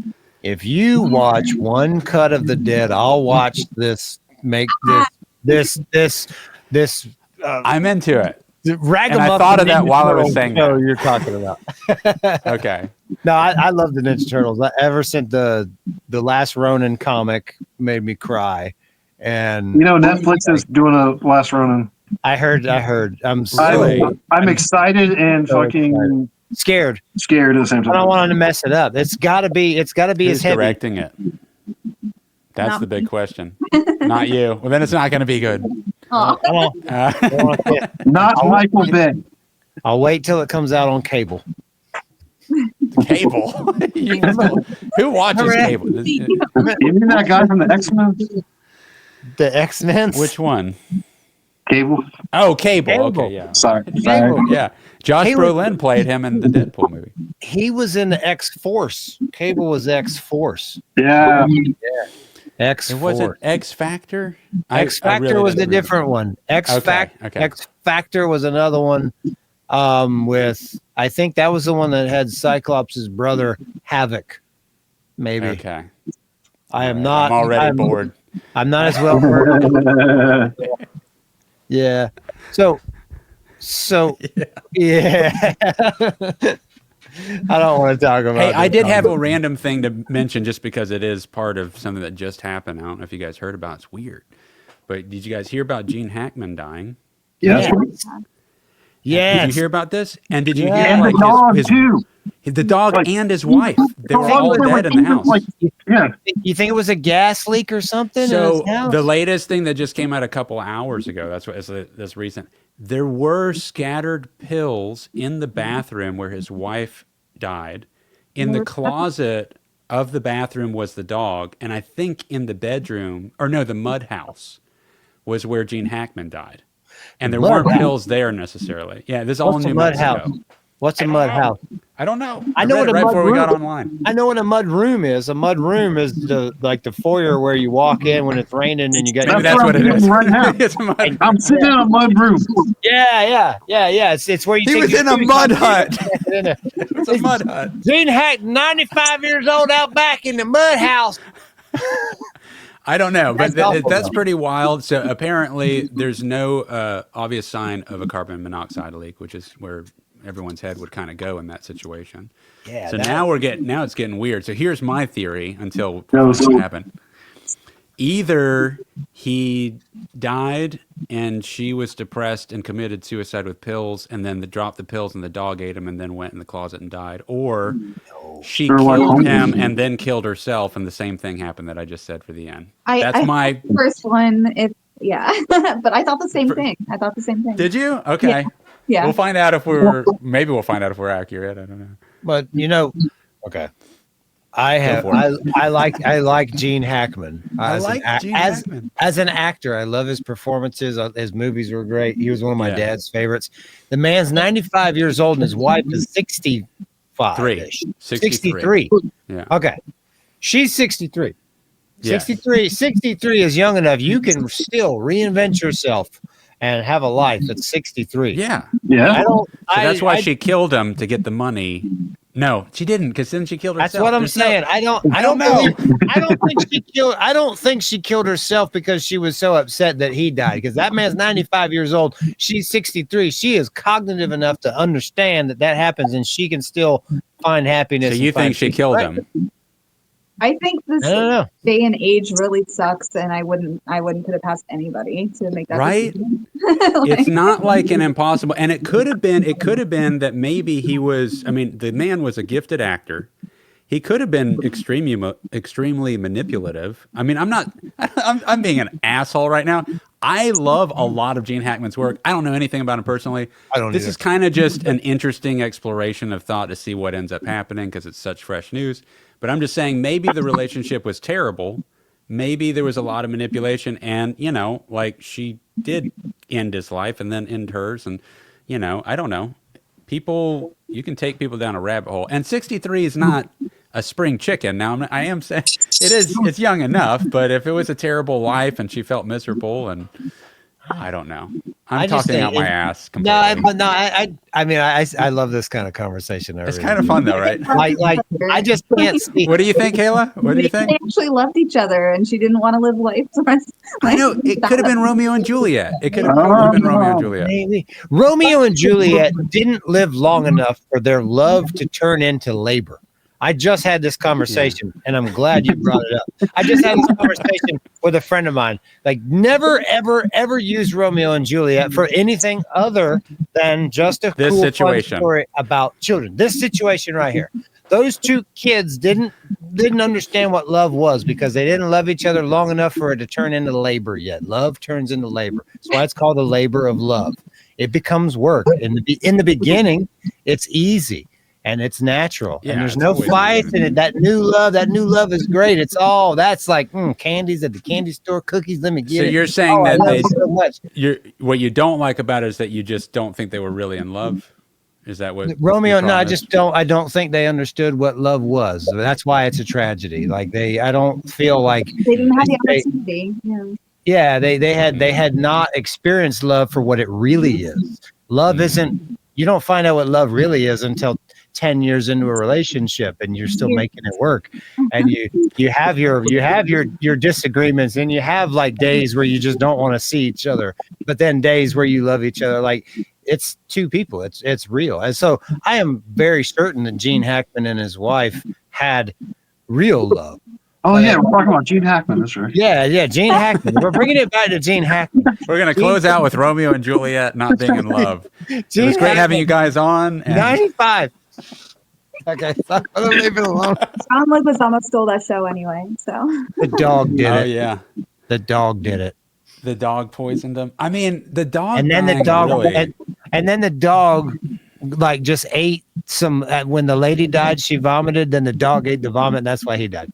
if you watch one cut of The Dead, I'll watch this. Make this.
I'm into it.
Ragamuffin.
And I thought of that
Ninja
while I was
Turtles
saying
show
that.
you're talking about.
Okay.
No, I love the Ninja Turtles. Ever since the last Ronin comic made me cry, and
Netflix is doing a Last Ronin.
I heard. I'm
excited and
so
fucking
scared
at the same time.
I don't want to mess it up. It's got to be
Who's
as heavy.
directing it? That's the big question. Not you. Well, then it's not going to be good.
Not Michael Bay.
I'll wait till it comes out on cable.
Cable? Who watches cable?
You mean that guy from the X-Men?
The X-Men?
Which one?
Cable.
Oh, Cable.
Cable.
Okay, yeah.
Sorry.
Yeah. Josh Brolin played him in the Deadpool movie.
He was in the X-Force. Cable was X-Force.
Yeah.
X-Force.
It wasn't X Factor?
X Factor was a different one. X Factor was another one with, I think that was the one that had Cyclops' brother Havoc. Maybe.
Okay.
I'm
already bored.
I'm not as well versed. Yeah. So yeah. I don't want to talk about
Hey,
it.
I did have a random thing to mention just because it is part of something that just happened. I don't know if you guys heard about it. It's weird. But did you guys hear about Gene Hackman dying?
Yeah.
Yes.
Did you hear about this? And did you hear
And
like
the dog too.
the dog
Like-
and his wife? They were all dead in the house.
You think it was a gas leak or something?
So
in his house?
the latest thing that just came out a couple hours ago, that's recent. There were scattered pills in the bathroom where his wife died. In the closet of the bathroom was the dog, and I think in the bedroom, or no, the mud house was where Gene Hackman died. And there weren't pills there necessarily. Yeah, this is all in New Mexico.
What's a mud house?
I don't know.
I know
read
what
it
a
right
mud
before we got
room-
online.
I know what a mud room is. A mud room is the foyer where you walk in when it's raining and you get.
Maybe
That's
that's
what
what it
I'm
is.
doing right now.
It's a mud.
I'm sitting in a mud room.
Yeah. It's where you.
He
take
was
your
in a
food
mud
and-
hut. It's a mud hut.
Gene Hack, 95 years old, out back in the mud house.
I don't know, but
That's awful,
that's
though.
pretty wild. So apparently there's no obvious sign of a carbon monoxide leak, which is where everyone's head would kind of go in that situation.
Yeah.
So now it's getting weird. So here's my theory until
No,
something
so-
happened. Either he died and she was depressed and committed suicide with pills and then dropped the pills and the dog ate him and then went in the closet and died, or she
Or like
killed him
homeless.
and then killed herself and the same thing happened that I just said for the end.
I
my
first one. But I thought the same thing.
Did you? Okay.
Yeah.
We'll find out if we'll find out if we're accurate. I don't know.
But okay. I like Gene Hackman.
Hackman.
As an actor. I love his performances. His movies were great. He was one of my dad's favorites. The man's 95 years old and his wife is 65. 63.
Yeah.
Okay. She's 63.
Yeah.
63 is young enough. You can still reinvent yourself and have a life at 63.
Yeah.
Yeah.
So that's why she killed him to get the money. No, she didn't, because then she killed herself.
That's what I'm saying. I don't know. I don't think she killed herself because she was so upset that he died. Because that man's 95 years old. She's 63. She is cognitive enough to understand that happens, and she can still find happiness.
So you think she killed him?
I think this
I don't know.
day and age really sucks, and I wouldn't put it past anybody to make that
Right?
decision.
It's not like an impossible, and it could have been that maybe he was, the man was a gifted actor. He could have been extremely manipulative. I'm being an asshole right now. I love a lot of Gene Hackman's work. I don't know anything about him personally.
I don't
This
either.
is kind of just an interesting exploration of thought to see what ends up happening because it's such fresh news. But I'm just saying maybe the relationship was terrible. Maybe there was a lot of manipulation and, she did end his life and then end hers. And, I don't know. You can take people down a rabbit hole. And 63 is not a spring chicken. Now, I am saying it's young enough, but if it was a terrible life and she felt miserable and, I don't know. I'm talking out my ass completely.
I love this kind of conversation.
It's kind of fun though, right?
Like I just can't see.
What do you think, Kayla? What do you think?
They actually loved each other, and she didn't want to live life.
I know it could have been Romeo and Juliet. It could have totally been Romeo and Juliet.
Maybe Romeo and Juliet didn't live long enough for their love to turn into labor. I just had this conversation, and I'm glad you brought it up. I just had this conversation with a friend of mine. Like, never, ever, ever use Romeo and Juliet for anything other than just a cool, fun story about children. This situation right here. Those two kids didn't understand what love was because they didn't love each other long enough for it to turn into labor yet. Love turns into labor. That's why it's called the labor of love. It becomes work. In the beginning, it's easy. And it's natural, and there's no fights in it. That new love is great. It's all that's like candies at the candy store, cookies. Let me get it.
So you're saying that what you don't like about it is that you just don't think they were really in love. Is that what
Romeo? No, I don't think they understood what love was. That's why it's a tragedy. Like I don't feel like
they didn't have the opportunity.
Yeah, they had not experienced love for what it really is. Love isn't. You don't find out what love really is until 10 years into a relationship and you're still making it work, and you have your disagreements, and you have like days where you just don't want to see each other, but then days where you love each other. Like, it's two people. It's real. And so I am very certain that Gene Hackman and his wife had real love.
Oh, yeah, we're talking about Gene Hackman, that's right.
Yeah, Gene Hackman. We're bringing it back to Gene Hackman.
We're going to close out with Romeo and Juliet not being in love. It was great having you guys on.
95. Okay, so I'm going to leave it alone.
John Leguizamo stole that show anyway, so.
The dog did it.
Oh, yeah.
The dog did it.
The dog poisoned him. I mean, the dog.
And then the dog, and then the dog, like, just ate some. When the lady died, she vomited. Then the dog ate the vomit, and that's why he died.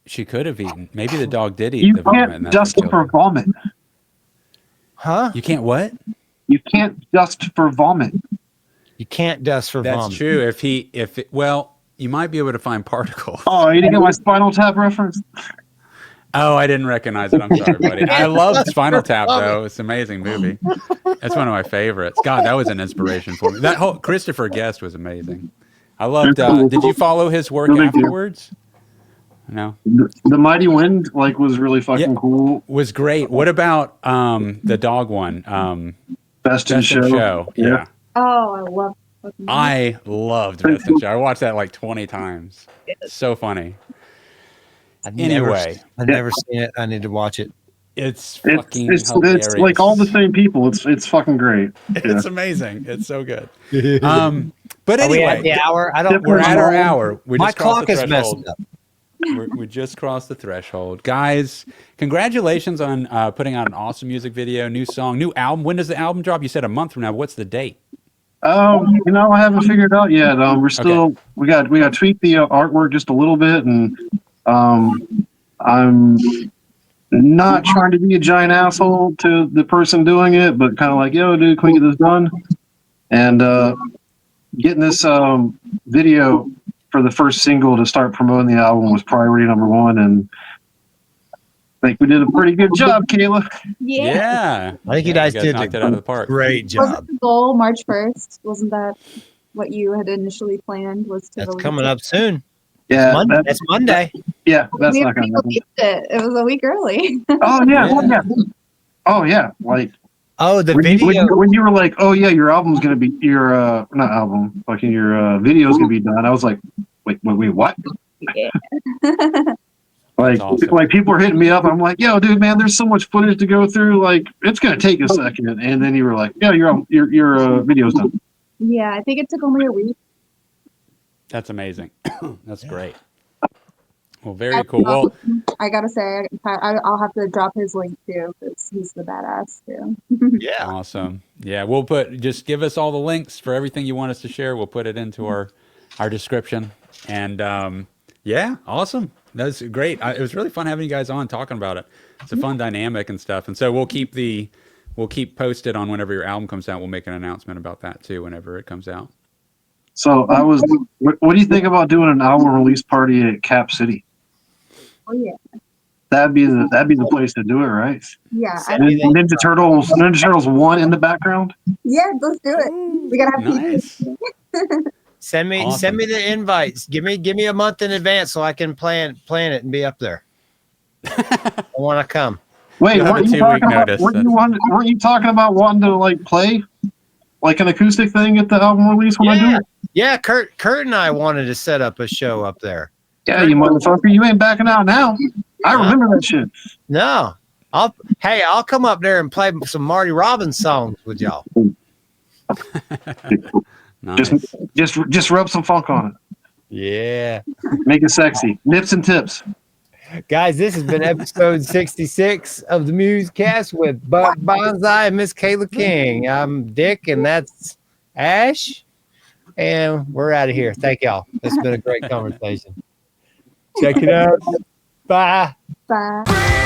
She could have eaten. Maybe the dog did eat the vomit.
You can't dust for vomit.
Huh?
You can't what?
You can't dust for vomit.
You can't dust for vomit.
That's true. Well, you might be able to find particles.
Oh, you didn't get my Spinal Tap reference?
Oh, I didn't recognize it. I'm sorry, buddy. I love Spinal Tap, though. It's an amazing movie. That's one of my favorites. God, that was an inspiration for me. That whole Christopher Guest was amazing. I loved. Did you follow his work afterwards? No.
The Mighty Wind was really fucking cool.
Was great. What about the dog one?
Best in Show.
Yeah.
Oh,
I loved Best in Show. I watched that like 20 times. It's so funny.
I've never seen it. I need to watch it.
It's fucking hilarious.
It's like all the same people. It's fucking great.
It's amazing. It's so good. But anyway,
are we at the hour?
We're at our hour.
My clock is messed up.
We just crossed the threshold. Guys, congratulations on putting out an awesome music video, new song, new album. When does the album drop? You said a month from now. What's the date?
I haven't figured it out yet. We're still we got to tweak the artwork just a little bit, and I'm not trying to be a giant asshole to the person doing it, but kind of like, yo, dude, can we get this done? And getting this video for the first single to start promoting the album was priority number one, and I think we did a pretty good job, Kayla.
Yeah.
I think you guys did
knocked it out of the park.
Great job.
Wasn't the goal March 1st? Wasn't that what you had initially planned?
That's coming up soon.
Yeah,
that's Monday.
Yeah, that's not going to happen.
It was a week early.
Oh yeah. Oh yeah,
the video.
When you were like, oh yeah, your album's gonna be your not album, fucking your video's gonna be done. I was like, wait, what?
Yeah.
Awesome. Like people were hitting me up. I'm like, yo, dude, man, there's so much footage to go through. Like, it's gonna take a second. And then you were like, yeah, your video's done.
Yeah, I think it took only a week.
That's amazing. That's great. Well, very cool. Well,
I gotta say, I'll have to drop his link too because he's the badass too.
Yeah,
awesome. Yeah, we'll just give us all the links for everything you want us to share. We'll put it into our description. And yeah, awesome. That's great. It was really fun having you guys on talking about it. It's a fun dynamic and stuff. And so we'll keep posted on whenever your album comes out. We'll make an announcement about that too whenever it comes out.
So what do you think about doing an album release party at Cap City?
Oh yeah.
that'd be the place to do it, right?
Yeah.
Ninja Turtles 1 in the background.
Yeah, let's do it. We gotta have
nice.
Send me the invites. Give me a month in advance so I can plan it and be up there. I want to come.
Wait, weren't you talking about wanting to like play like an acoustic thing at the album release when I do it?
Yeah, Kurt and I wanted to set up a show up there.
Yeah, you motherfucker, you ain't backing out now. I remember that shit.
No. I'll come up there and play some Marty Robbins songs with y'all.
Nice.
Just rub some funk on it.
Yeah.
Make it sexy. Nips and tips.
Guys, this has been episode 66 of the MuseCast with Buck Banzai and Miss Kayla King. I'm Dick, and that's Ash, and we're out of here. Thank y'all. It's been a great conversation. Check it out. Bye.
Bye.